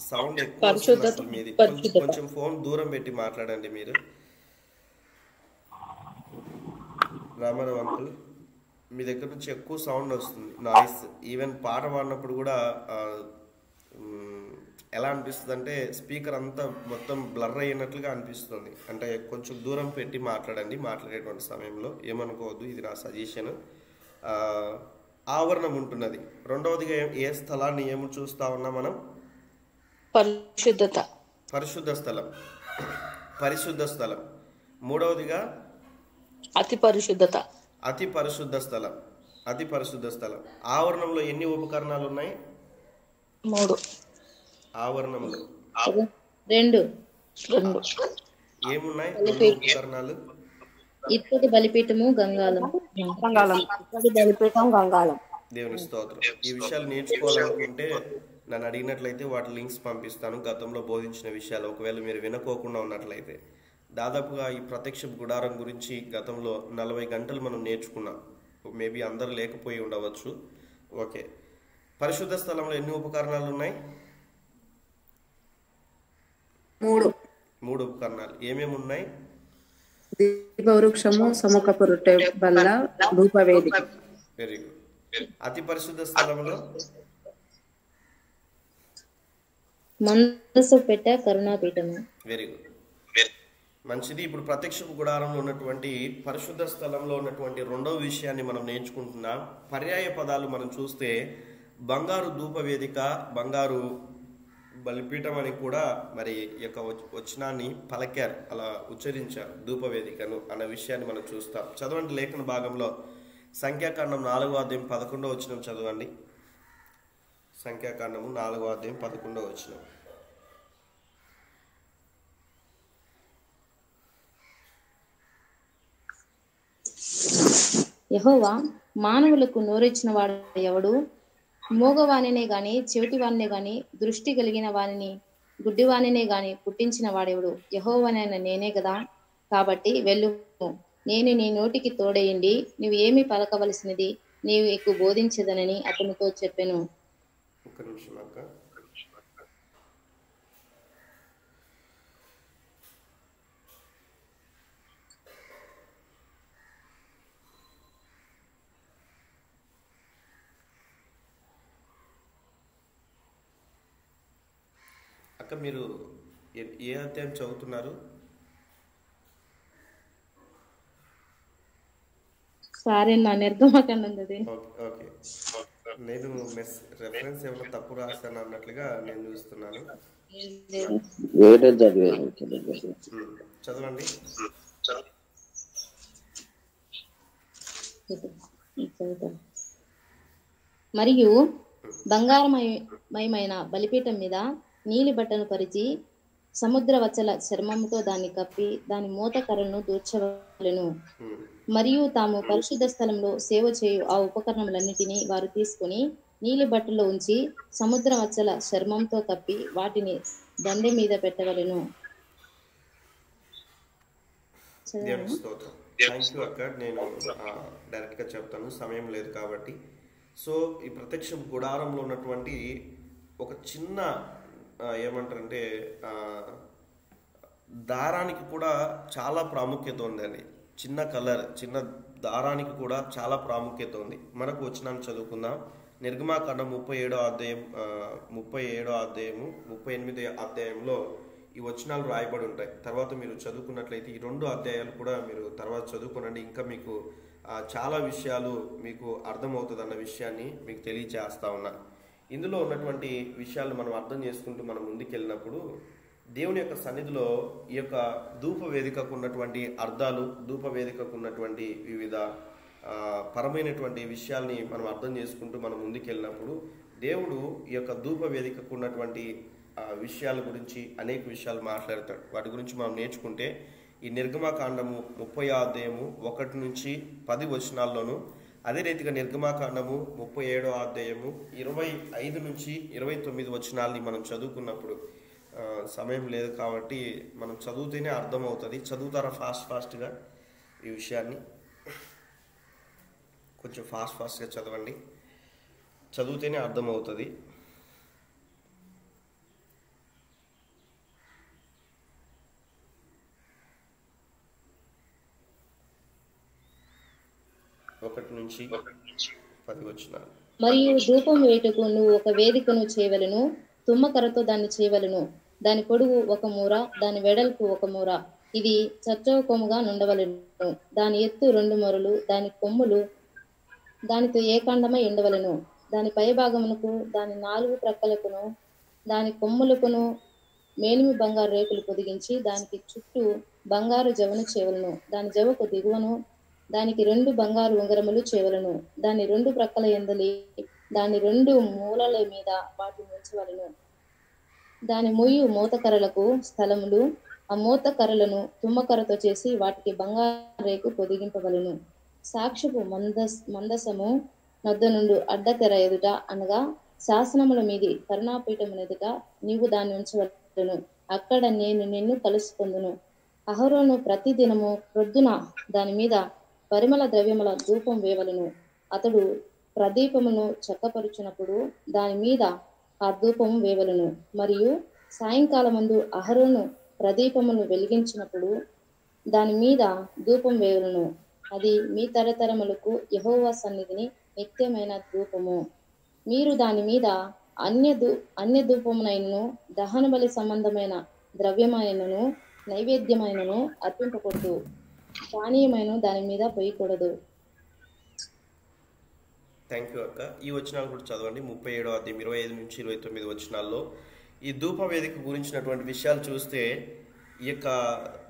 సౌండ్ ఎక్కువ అసలు మీది. కొంచెం ఫోన్ దూరం పెట్టి మాట్లాడండి మీరు. రామారావు అంకుల్ మీ దగ్గర నుంచి ఎక్కువ సౌండ్ వస్తుంది, నాయిస్. ఈవెన్ పాట పాడినప్పుడు కూడా ఎలా అనిపిస్తుంది అంటే స్పీకర్ అంతా మొత్తం బ్లర్ అయినట్లుగా అనిపిస్తుంది. అంటే కొంచెం దూరం పెట్టి మాట్లాడండి మాట్లాడేటువంటి సమయంలో. ఏమనుకోవద్దు, ఇది నా సజెషన్. ఆవరణం ఉంటున్నది. రెండవదిగా ఏ స్థలాన్ని ఏమి చూస్తా ఉన్నా మనం? పరిశుద్ధ స్థలం, పరిశుద్ధ స్థలం. మూడవదిగా అతి పరిశుద్ధత, అతి పరిశుద్ధ స్థలం, అతి పరిశుద్ధ స్థలం. ఆవరణంలో ఎన్ని ఉపకరణాలు ఉన్నాయి? 3. ఆవరణంలో 2. ఏమున్నాయి? 2 ఉపకరణాలు. ఇత్తడి బలిపీఠము, గంగాలం. ఇత్తడి బలిపీఠం, గంగాలం. దేవుని స్తోత్రం. ఈ విషయాలు నేర్చుకోవాలనుకుంటే నన్ను అడిగినట్లయితే వాటి లింక్స్ పంపిస్తాను, గతంలో బోధించిన విషయాలు. ఒకవేళ మీరు వినకోకుండా ఉన్నట్లయితే దాదాపుగా ఈ ప్రత్యక్ష గుడారం గురించి గతంలో 40 గంటలు మనం నేర్చుకున్నాం. మేబీ అందరూ లేకపోయి ఉండవచ్చు. ఓకే, పరిశుద్ధ స్థలంలో ఎన్ని ఉపకరణాలు ఉన్నాయి? 3 ఉపకరణాలు. ఏమేమి ఉన్నాయి? దీపవృక్షము, సముఖపు రొట్టె బల్ల, ధూపవేదిక. Very good. అతి పరిశుద్ధ స్థలంలో మందసు పెట్టె, కరుణాపీఠము. వెరీ గుడ్, మంచిది. ఇప్పుడు ప్రత్యక్ష గుడారంలో ఉన్నటువంటి పరిశుద్ధ స్థలంలో ఉన్నటువంటి రెండవ విషయాన్ని మనం నేర్చుకుంటున్నాం. పర్యాయ పదాలు మనం చూస్తే బంగారు ధూపవేదిక, బంగారు బలిపీఠం అని కూడా మరి యొక్క వచనాన్ని పలికారు, అలా ఉచ్చరించారు, ధూపవేదికను అన్న విషయాన్ని మనం చూస్తాం. చదవండి లేఖన భాగంలో సంఖ్యాకాండం 4వ అధ్యాయం 11వ వచనం చదవండి. సంఖ్యాకాండము 4వ అధ్యాయం 11వ వచనం. యెహోవా మానవులకు నోరిచ్చిన వాడు ఎవడు? మూగవానినే గాని, చెవిటివానినే గాని, దృష్టి కలిగిన వానిని, గుడ్డివానినే గాని పుట్టించిన వాడెవడు? యెహోవానైన నేనే కదా. కాబట్టి వెళ్ళుము, నేను నీ నోటికి తోడేయండి, నీవు ఏమి పలకవలసినది నీవు ఎక్కువ బోధించదనని అతనితో చెప్పెను. ఒక్క నిమిషం అక్క. అక్క మీరు ఏ అధ్యాయం చదువుతున్నారు? సరే నా నిర్గమకాండం అది. ఓకే, నేను రెఫరెన్స్ ఏమైనా తప్పు రాస్తాను అన్నట్లుగా నేను చూస్తున్నాను. చదవండి. మరియు బంగారమయమైన బలిపీఠం మీద నీలి బట్టను పరిచి సముద్ర వచ్చల చర్మముతో దాన్ని కప్పి దాని మూత కర్రను దూర్చవలెను. మరియు తాము పరిశుద్ధ స్థలంలో సేవ చేయు ఆ ఉపకరణములన్నిటినీ వారు తీసుకుని నీలి బట్టలో ఉంచి సముద్ర వచ్చల చర్మంతో కప్పి వాటిని దండె మీద పెట్టవలెను. దేవుని స్తోత్రం. థ్యాంక్ యూ అక్క. నేను డైరెక్ట్గా చెప్తాను, సమయం లేదు కాబట్టి. సో ఈ ప్రత్యక్ష గుడారంలో ఉన్నటువంటి ఒక చిన్న ఏమంటారంటే దారానికి కూడా చాలా ప్రాముఖ్యత ఉందండి. చిన్న కలర్, చిన్న దారానికి కూడా చాలా ప్రాముఖ్యత ఉంది. మనకు వచ్చినాన్ని చదువుకుందాం. నిర్గమాకాండం 37వ అధ్యాయం 37వ అధ్యాయము 38వ అధ్యాయంలో ఈ వచనాలు రాయబడి ఉంటాయి. తర్వాత మీరు చదువుకున్నట్లయితే ఈ 2 అధ్యాయాలు కూడా మీరు తర్వాత చదువుకోనండి. ఇంకా మీకు చాలా విషయాలు మీకు అర్థమవుతుంది అన్న విషయాన్ని మీకు తెలియజేస్తా ఉన్నాను. ఇందులో ఉన్నటువంటి విషయాలు మనం అర్థం చేసుకుంటూ మనం ముందుకెళ్ళినప్పుడు దేవుని యొక్క సన్నిధిలో ఈ యొక్క ధూప వేదికకు ఉన్నటువంటి అర్థాలు, ధూప వేదికకు ఉన్నటువంటి వివిధ పరమైనటువంటి విషయాల్ని మనం అర్థం చేసుకుంటూ మనం ముందుకెళ్ళినప్పుడు దేవుడు ఈ యొక్క ధూప వేదికకు ఉన్నటువంటి విషయాల గురించి అనేక విషయాలు మాట్లాడతాడు. వాటి గురించి మనం నేర్చుకుంటే ఈ నిర్గమాకాండము 30వ అధ్యాయము 1 నుంచి 10 వచనాల్లోనూ, అదే రీతిగా నిర్గమాకాండము 37వ అధ్యాయము 25 నుంచి 29 వచనాల్ని మనం చదువుకున్నప్పుడు సమయం లేదు కాబట్టి మనం చదివితేనే అర్థమవుతుంది. చదువుతారా ఫాస్ట్గా ఈ విషయాన్ని? కొంచెం ఫాస్ట్గా చదవండి, చదివితేనే అర్థమవుతుంది. ఒకటి నుంచి 10 వచనాలు. మరియు ధూపం వేటుకు నువ్వు ఒక వేదికను చేయవలను, తుమ్మకర్రతో దాన్ని చేయవలను. దాని పొడుగు 1 మూర, దాని వెడల్పు 1 మూర. ఇది చచ్చౌకముగా నుండవలెను. దాని ఎత్తు 2 మొరలు, దాని కొమ్ములు దానితో ఏకాండమై ఉండవలెను. దాని పై భాగమునకు, దాని 4 ప్రక్కలకును, దాని కొమ్ములకును మేలిమి బంగారు రేకులు పొదిగించి దానికి చుట్టూ బంగారు జవను చేయవలను. దాని జవకు దిగువను దానికి 2 బంగారు ఉంగరములు చేయవలను. దాని 2 ప్రక్కల ఎందలి దాని 2 మూలల మీద వాటిని ఉంచవలను. దాని మొయ్యి మోతకర్రలకు స్థలములు. ఆ మోతకర్రలను తుమ్మకర్రతో చేసి వాటికి బంగారు రేకు పొదిగింపవలను. సాక్ష్యపు మందసము నొద్ద నుండి అడ్డతెర ఎదుట అనగా శాసనముల మీది కరుణాపీఠమున ఎదుట నీవు దాన్ని ఉంచవలను. అక్కడ నేను నిన్ను కలుసుకొందును. అహరోను ప్రతి దినము ప్రొద్దున దాని మీద పరిమళ ద్రవ్యముల ధూపం వేవలను. అతడు ప్రదీపమును చక్కపరుచునప్పుడు దాని మీద ఆ ధూపం వేవలను. మరియు సాయంకాలమందు అహరోను ప్రదీపమును వెలిగించినప్పుడు దాని మీద ధూపం వేవలను. అది మీ తరతరములకు యెహోవా సన్నిధిని నిత్యమైన ధూపము. మీరు దాని మీద అన్య ధూపమునైనను దహన బలి సంబంధమైన ద్రవ్యమైనను నైవేద్యమైనను అర్పింపకూడదు. పానీయమైన దాని మీద పోయకూడదు. థ్యాంక్ యూ అక్క. ఈ వచనాలు కూడా చదవండి. 37వ అధ్యాయం 25 నుంచి 29 వచనాల్లో ఈ ధూపవేదిక గురించినటువంటి విషయాలు చూస్తే, ఈ యొక్క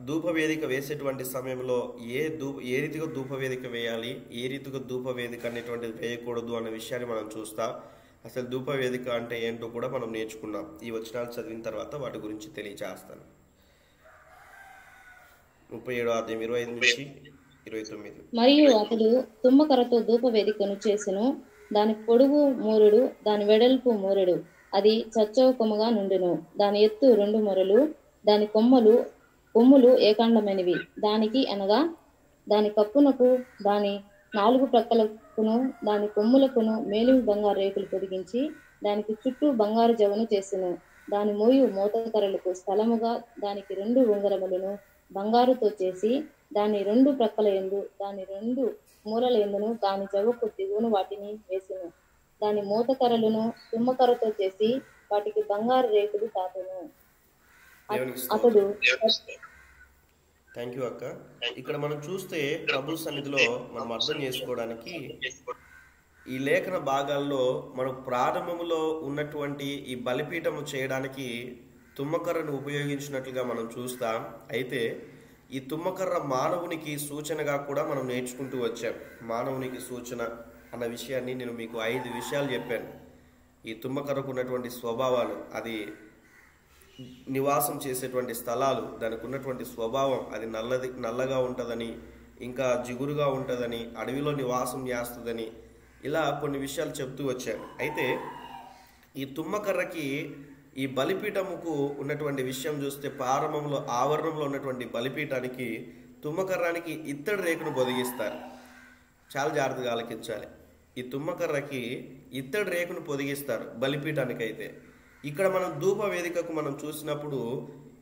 ధూపవేదిక వేసేటువంటి సమయంలో ఏ రీతిగా ధూపవేదిక వేయాలి, ఏ రీతిగా ధూపవేదిక అనేటువంటిది వేయకూడదు అనే విషయాన్ని మనం చూస్తాం. అసలు ధూపవేదిక అంటే ఏంటో కూడా మనం నేర్చుకున్నాం. ఈ వచనాలు చదివిన తర్వాత వాటి గురించి తెలియజేస్తాను. 37వ అధ్యాయం 25 నుంచి 29. మరియు అతడు తుమ్మకర్రతో ధూపవేదికను చేసెను. దాని పొడుగు మూరెడు, దాని వెడల్పు మూరెడు. అది చచ్చౌకముగా నుండెను. దాని ఎత్తు 2 మొరలు, దాని కొమ్ములు ఏకాండమైనవి. దానికి అనగా దాని కప్పునకు దాని 4 ప్రక్కలకును దాని కొమ్ములకును మేలిమి బంగారు రేకులు పొదిగించి దానికి చుట్టూ బంగారు జవను చేసెను. దాని మోయు మోతకర్రలకు స్థలముగా దానికి 2 ఉంగరములను బంగారుతో చేసి దాని 2 ప్రక్కల ఎందు దాని 2 మూలల ఎందును దాని జవకు దిగువను వాటిని వేసెను. దాని మోతకర్రలను తుమ్మకర్రతో చేసి వాటికి బంగారు రేకులు తాపెను. అతడు థ్యాంక్ యూ అక్క. ఇక్కడ మనం చూస్తే ప్రభు సన్నిధిలో మనం అర్థం చేసుకోవడానికి ఈ లేఖన భాగాల్లో మనం ప్రారంభంలో ఉన్నటువంటి ఈ బలిపీఠము చేయడానికి తుమ్మకర్రను ఉపయోగించినట్లుగా మనం చూస్తాం. అయితే ఈ తుమ్మకర్ర మానవునికి సూచనగా కూడా మనం నేర్చుకుంటూ వచ్చాం. మానవునికి సూచన అన్న విషయాన్ని నేను మీకు 5 విషయాలు చెప్పాను. ఈ తుమ్మకర్రకు ఉన్నటువంటి స్వభావాలు, అది నివాసం చేసేటువంటి స్థలాలు, దానికి ఉన్నటువంటి స్వభావం, అది నల్లగా ఉంటుందని, ఇంకా జిగురుగా ఉంటుందని, అడవిలో నివాసం చేస్తుందని, ఇలా కొన్ని విషయాలు చెప్తూ వచ్చాను. అయితే ఈ తుమ్మకర్రకి ఈ బలిపీఠముకు ఉన్నటువంటి విషయం చూస్తే, ప్రారంభంలో ఆవరణంలో ఉన్నటువంటి బలిపీఠానికి తుమ్మకర్రానికి ఇత్తడి రేకును పొదిగిస్తారు. చాలా జాగ్రత్తగా ఆలకించాలి. ఈ తుమ్మకర్రకి ఇత్తడి రేకును పొదిగిస్తారు బలిపీఠానికి. అయితే ఇక్కడ మనం ధూప వేదికకు మనం చూసినప్పుడు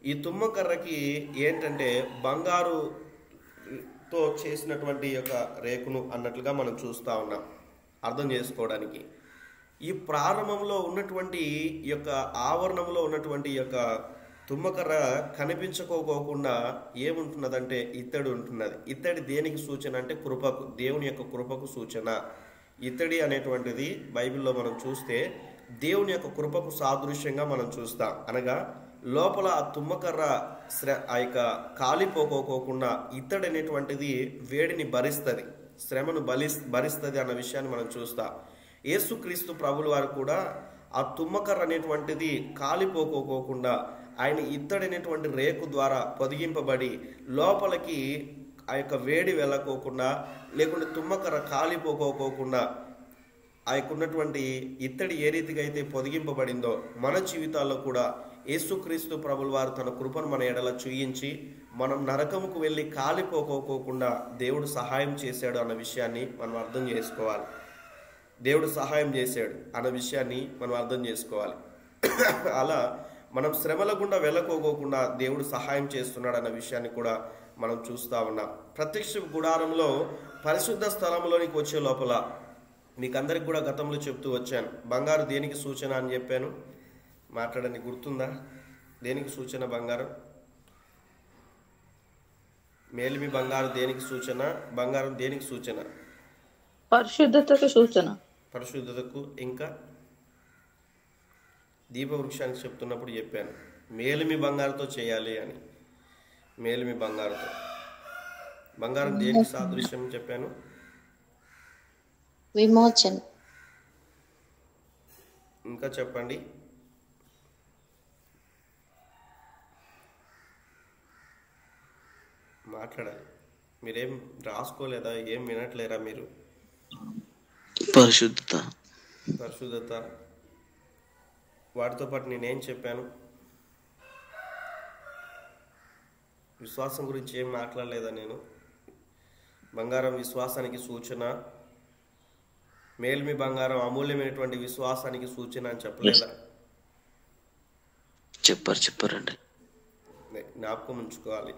ఈ తుమ్మకర్రకి ఏంటంటే బంగారుతో చేసినటువంటి యొక్క రేకును అన్నట్లుగా మనం చూస్తూ ఉన్నాం అర్థం చేసుకోవడానికి. ఈ ప్రారంభంలో ఉన్నటువంటి ఈ యొక్క ఆవరణంలో ఉన్నటువంటి ఈ యొక్క తుమ్మకర్ర కనిపించుకోకుండా ఏముంటున్నదంటే ఇత్తడి ఉంటున్నది. ఇత్తడి దేనికి సూచన అంటే కృపకు, దేవుని యొక్క కృపకు సూచన. ఇత్తడి అనేటువంటిది బైబిల్లో మనం చూస్తే దేవుని యొక్క కృపకు సాదృశ్యంగా మనం చూస్తాం. అనగా లోపల ఆ తుమ్మకర్ర ఆ యొక్క కాలిపోకోకుండా ఇత్తడి అనేటువంటిది వేడిని భరిస్తుంది, శ్రమను భరిస్తుంది అన్న విషయాన్ని మనం చూస్తాం. యేసుక్రీస్తు ప్రభుల వారు కూడా ఆ తుమ్మకర్ర అనేటువంటిది కాలిపోకోకుండా ఆయన ఇత్తడి అనేటువంటి రేకు ద్వారా పొదిగింపబడి లోపలికి ఆ యొక్క వేడి వెళ్ళకోకుండా, లేకుంటే తుమ్మకర్ర కాలిపోకోకుండా ఆ యొక్క ఉన్నటువంటి ఇత్తడి ఏ రీతిగా అయితే పొదిగింపబడిందో మన జీవితాల్లో కూడా యేసుక్రీస్తు ప్రభుల వారు తన కృపను మన ఎడల చూయించి మనం నరకముకు వెళ్ళి కాలిపోకోకుండా దేవుడు సహాయం చేశాడు అన్న విషయాన్ని మనం అర్థం చేసుకోవాలి. దేవుడు సహాయం చేశాడు అన్న విషయాన్ని మనం అర్థం చేసుకోవాలి. అలా మనం శ్రమల గుండా వెళ్ళకోకుండా దేవుడు సహాయం చేస్తున్నాడు అన్న విషయాన్ని కూడా మనం చూస్తూ ఉన్నాం. ప్రత్యక్ష గుడారంలో పరిశుద్ధ స్థలంలోనికి వచ్చే లోపల మీకు అందరికి కూడా గతంలో చెప్తూ వచ్చాను, బంగారు దేనికి సూచన అని చెప్పాను. మాట్లాడని గుర్తుందా? దేనికి సూచన బంగారం? మేలిమి బంగారు దేనికి సూచన? బంగారం దేనికి సూచన? పరిశుద్ధతకు సూచన. పరిశుద్ధతకు. ఇంకా దీపవృక్షానికి చెప్తున్నప్పుడు చెప్పాను మేలిమి బంగారుతో చేయాలి అని. మేలిమి బంగారుతో. బంగారం దేనికి సాదృశ్యం చెప్పాను? విమోచన. ఇంకా చెప్పండి. మాట్లాడాలి. మీరేం రాసుకోలేదా? ఏం వినట్లేరా మీరు? పరిశుద్ధత. వాటితో పాటు నేనేం చెప్పాను? విశ్వాసం గురించి ఏం మాట్లాడలేదా నేను? బంగారం విశ్వాసానికి సూచన, మేల్మి బంగారం అమూల్యమైనటువంటి విశ్వాసానికి సూచన అని చెప్పలేదా? చెప్పారండి. జ్ఞాపకం ఉంచుకోవాలి.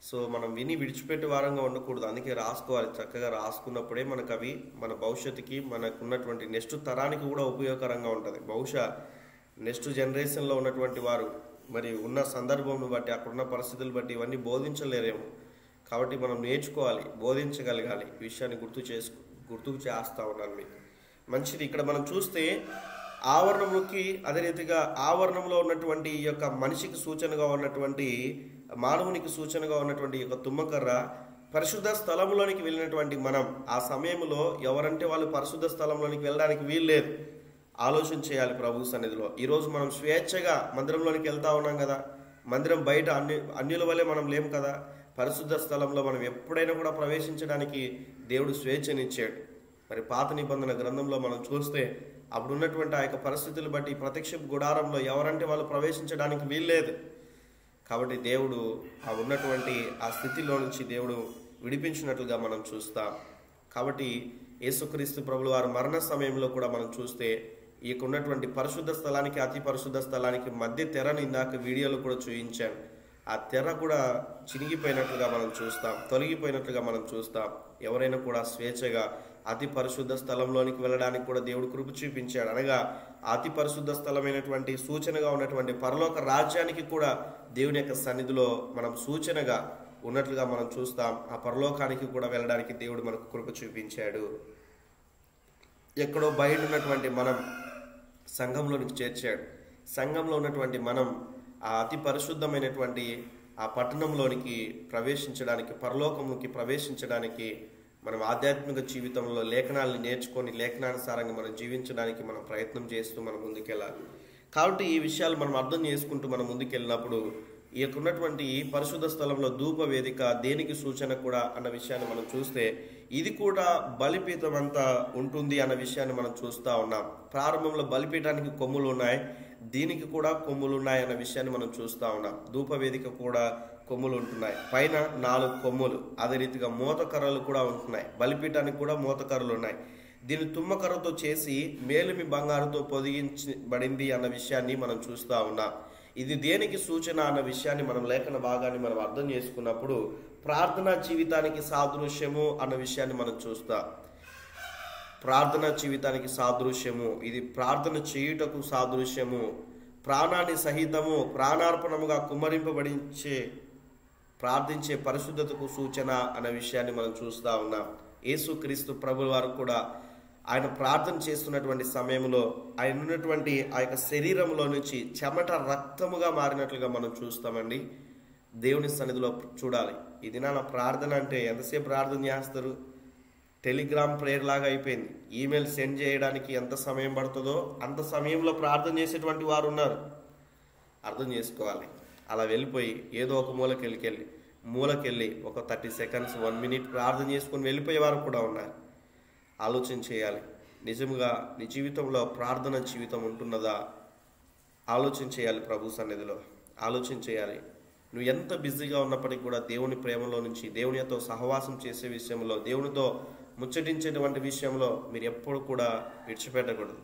సో మనం విని విడిచిపెట్టే వారంగా ఉండకూడదు. అందుకే రాసుకోవాలి. చక్కగా రాసుకున్నప్పుడే మనకు అవి మన భవిష్యత్తుకి, మనకున్నటువంటి నెక్స్ట్ తరానికి కూడా ఉపయోగకరంగా ఉంటుంది. బహుశా నెక్స్ట్ జనరేషన్లో ఉన్నటువంటి వారు మరి ఉన్న సందర్భంను బట్టి, అక్కడున్న పరిస్థితులు బట్టి ఇవన్నీ బోధించలేరేమో. కాబట్టి మనం నేర్చుకోవాలి, బోధించగలగాలి. ఈ విషయాన్ని గుర్తుకు చేస్తూ ఉన్నాను మీకు. మంచిది. ఇక్కడ మనం చూస్తే ఆవరణంలోకి, అదే రీతిగా ఆవరణంలో ఉన్నటువంటి ఈ యొక్క మనిషికి సూచనగా ఉన్నటువంటి, మానవునికి సూచనగా ఉన్నటువంటి ఈ యొక్క తుమ్మకర్ర, పరిశుద్ధ స్థలంలోనికి వెళ్ళినటువంటి మనం ఆ సమయంలో ఎవరంటే వాళ్ళు పరిశుద్ధ స్థలంలోనికి వెళ్ళడానికి వీల్లేదు. ఆలోచన చేయాలి ప్రభు సన్నిధిలో. ఈరోజు మనం స్వేచ్ఛగా మందిరంలోనికి వెళ్తా ఉన్నాం కదా. మందిరం బయట అన్యుల వల్లే మనం లేము కదా. పరిశుద్ధ స్థలంలో మనం ఎప్పుడైనా కూడా ప్రవేశించడానికి దేవుడు స్వేచ్ఛనిచ్చాడు. మరి పాత నిబంధన గ్రంథంలో మనం చూస్తే అప్పుడు ఉన్నటువంటి ఆ యొక్క పరిస్థితులు బట్టి ప్రత్యక్ష గుడారంలో ఎవరంటే వాళ్ళు ప్రవేశించడానికి వీల్లేదు. కాబట్టి దేవుడు ఆ ఉన్నటువంటి ఆ స్థితిలో నుంచి దేవుడు విడిపించినట్లుగా మనం చూస్తాం. కాబట్టి యేసుక్రీస్తు ప్రభుల వారి మరణ సమయంలో కూడా మనం చూస్తే ఈ ఉన్నటువంటి పరిశుద్ధ స్థలానికి, అతి పరిశుద్ధ స్థలానికి మధ్య తెరను ఇందాక వీడియోలో కూడా చూపించాను. ఆ తెర కూడా చినిగిపోయినట్లుగా మనం చూస్తాం, తొలగిపోయినట్లుగా మనం చూస్తాం. ఎవరైనా కూడా స్వేచ్ఛగా అతి పరిశుద్ధ స్థలంలోనికి వెళ్ళడానికి కూడా దేవుడు కృప చూపించాడు. అనగా అతి పరిశుద్ధ స్థలమైనటువంటి సూచనగా ఉన్నటువంటి పరలోక రాజ్యానికి కూడా దేవుని యొక్క సన్నిధిలో మనం సూచనగా ఉన్నట్లుగా మనం చూస్తాం. ఆ పరలోకానికి కూడా వెళ్ళడానికి దేవుడు మనకు కృప చూపించాడు. ఎక్కడో బయట ఉన్నటువంటి మనం సంఘంలోనికి చేర్చాడు. సంఘంలో ఉన్నటువంటి మనం ఆ అతి పరిశుద్ధమైనటువంటి ఆ పట్టణంలోనికి ప్రవేశించడానికి, పరలోకంలోకి ప్రవేశించడానికి, మనం ఆధ్యాత్మిక జీవితంలో లేఖనాలను నేర్చుకొని లేఖనానుసారంగా మనం జీవించడానికి మనం ప్రయత్నం చేస్తూ మనం ముందుకెళ్ళాలి. కాబట్టి ఈ విషయాలు మనం అర్థం చేసుకుంటూ మనం ముందుకెళ్ళినప్పుడు ఈ యొక్క ఉన్నటువంటి పరిశుద్ధ స్థలంలో ధూప వేదిక దేనికి సూచన కూడా అన్న విషయాన్ని మనం చూస్తే ఇది కూడా బలిపీఠం అంతా ఉంటుంది అన్న విషయాన్ని మనం చూస్తూ ఉన్నాం. ప్రారంభంలో బలిపీఠానికి కొమ్ములు ఉన్నాయి, దీనికి కూడా కొమ్ములు ఉన్నాయి అన్న విషయాన్ని మనం చూస్తూ ఉన్నాం. ధూప వేదిక కూడా కొమ్ములు ఉంటున్నాయి, పైన 4 కొమ్ములు. అదే రీతిగా మోతకర్రలు కూడా ఉంటున్నాయి, బలిపీఠానికి కూడా మోతకర్రలు ఉన్నాయి. దీన్ని తుమ్మకర్రతో చేసి మేలిమి బంగారుతో పొదిగించబడింది అన్న విషయాన్ని మనం చూస్తూ ఉన్నాం. ఇది దేనికి సూచన అన్న విషయాన్ని మనం లేఖన భాగాన్ని మనం అర్థం చేసుకున్నప్పుడు ప్రార్థనా జీవితానికి సాదృశ్యము అన్న విషయాన్ని మనం చూస్తాం. ప్రార్థనా జీవితానికి సాదృశ్యము, ఇది ప్రార్థన చేయుటకు సాదృశ్యము, ప్రాణాన్ని సహితము ప్రాణార్పణముగా ప్రార్థించే పరిశుద్ధతకు సూచన అన్న విషయాన్ని మనం చూస్తూ ఉన్నాం. యేసుక్రీస్తు ప్రభుల వారు కూడా ఆయన ప్రార్థన చేస్తున్నటువంటి సమయంలో ఆయన ఉన్నటువంటి ఆ యొక్క శరీరంలో నుంచి చెమట రక్తముగా మారినట్లుగా మనం చూస్తామండి. దేవుని సన్నిధిలో చూడాలి. ఈ దినాన ప్రార్థన అంటే ఎంతసేపు ప్రార్థన చేస్తారు? టెలిగ్రామ్ ప్రేయర్ లాగా అయిపోయింది. ఈమెయిల్ సెండ్ చేయడానికి ఎంత సమయం పడుతుందో అంత సమయంలో ప్రార్థన చేసేటువంటి వారు ఉన్నారు. అర్థం చేసుకోవాలి. అలా వెళ్ళిపోయి ఏదో ఒక మూలకెళ్ళి ఒక 30 సెకండ్స్ 1 మినిట్ ప్రార్థన చేసుకొని వెళ్ళిపోయేవారు కూడా ఉన్నారు. ఆలోచన చేయాలి. నిజంగా నీ జీవితంలో ప్రార్థన జీవితం ఉంటున్నదా? ఆలోచన చేయాలి. ప్రభు సన్నిధిలో ఆలోచన చేయాలి. నువ్వు ఎంత బిజీగా ఉన్నప్పటికీ కూడా దేవుని ప్రేమలో నుంచి, దేవునితో సహవాసం చేసే విషయంలో, దేవునితో ముచ్చటించేటువంటి విషయంలో మీరు ఎప్పుడు కూడా విడిచిపెట్టకూడదు.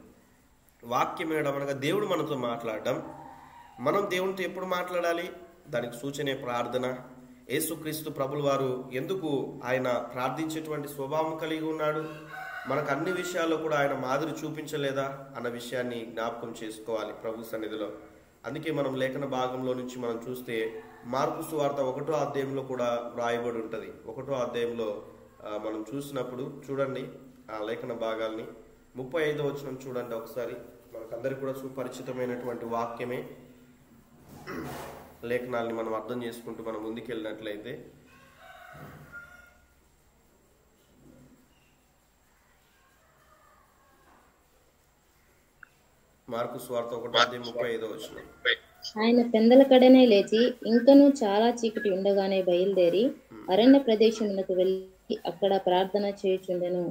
వాక్యం వినడం అనగా దేవుడు మనతో మాట్లాడడం. మనం దేవునితో ఎప్పుడు మాట్లాడాలి? దానికి సూచనే ప్రార్థన. యేసుక్రీస్తు ప్రభుల వారు ఎందుకు ఆయన ప్రార్థించేటువంటి స్వభావం కలిగి ఉన్నాడు? మనకు అన్ని విషయాల్లో కూడా ఆయన మాదిరి చూపించలేదా అన్న విషయాన్ని జ్ఞాపకం చేసుకోవాలి ప్రభు సన్నిధిలో. అందుకే మనం లేఖన భాగంలో నుంచి మనం చూస్తే మార్కు సువార్త 1వ అధ్యాయంలో కూడా వ్రాయబడి ఉంటుంది. 1వ అధ్యాయంలో మనం చూసినప్పుడు చూడండి ఆ లేఖన భాగాల్ని. 35వ వచనం చూడండి ఒకసారి. మనకందరికి కూడా సుపరిచితమైనటువంటి వాక్యమే. లేఖనాల్ని మనం అర్థం చేసుకుంటూ మనం ముందుకెళ్ళినట్లయితే మార్కు సువార్త 1:35. ఆయన పెందల కడనే లేచి ఇంకనూ చాలా చీకటి ఉండగానే బయలుదేరి అరణ్య ప్రదేశమునకు వెళ్ళి అక్కడ ప్రార్థన చేయుచుండెను.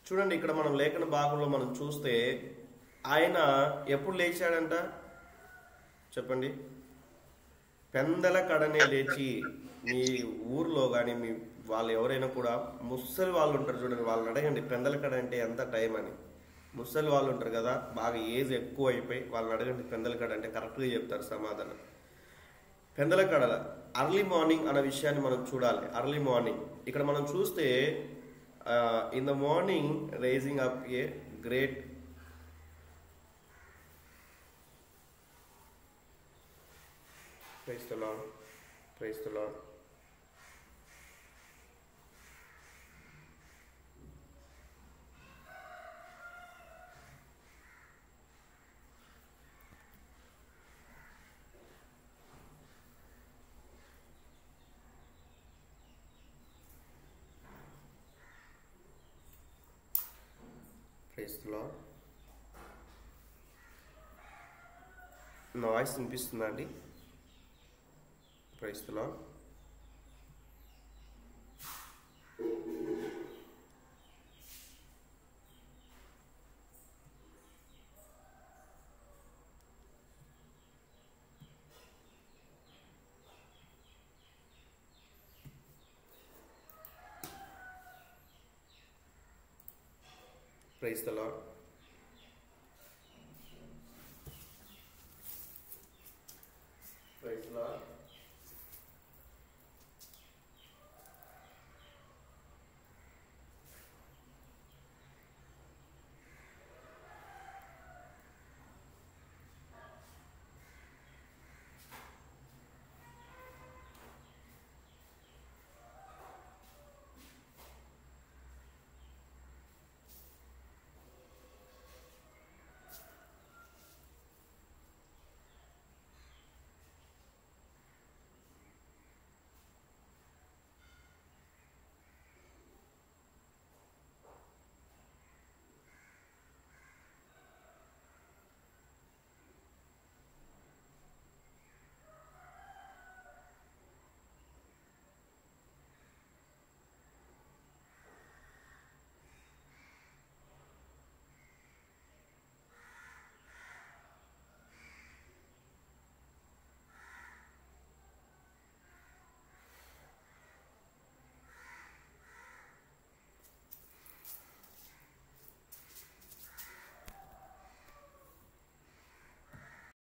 చూడండి, ఇక్కడ మనం లేఖన భాగంలో మనం చూస్తే ఆయన ఎప్పుడు లేచాడంట చెప్పండి. పెందల కడనే లేచి. మీ ఊర్లో కానీ మీ వాళ్ళు ఎవరైనా కూడా ముసలి వాళ్ళు ఉంటారు చూడండి, వాళ్ళని అడగండి పెందల కడ అంటే ఎంత టైం అని. ముసలి వాళ్ళు ఉంటారు కదా, బాగా ఏజ్ ఎక్కువ అయిపోయి వాళ్ళని అడగండి పెందల కడ అంటే కరెక్ట్గా చెప్తారు సమాధానం. పెందల కడ అర్లీ మార్నింగ్ అనే విషయాన్ని మనం చూడాలి. అర్లీ మార్నింగ్ ఇక్కడ మనం చూస్తే in the morning rising up a great praise the Lord, praise the Lord. Praise the Lord. నా వాయిస్ వినిపిస్తుందా అండి? Praise the Lord. Praise the Lord. Praise the lord.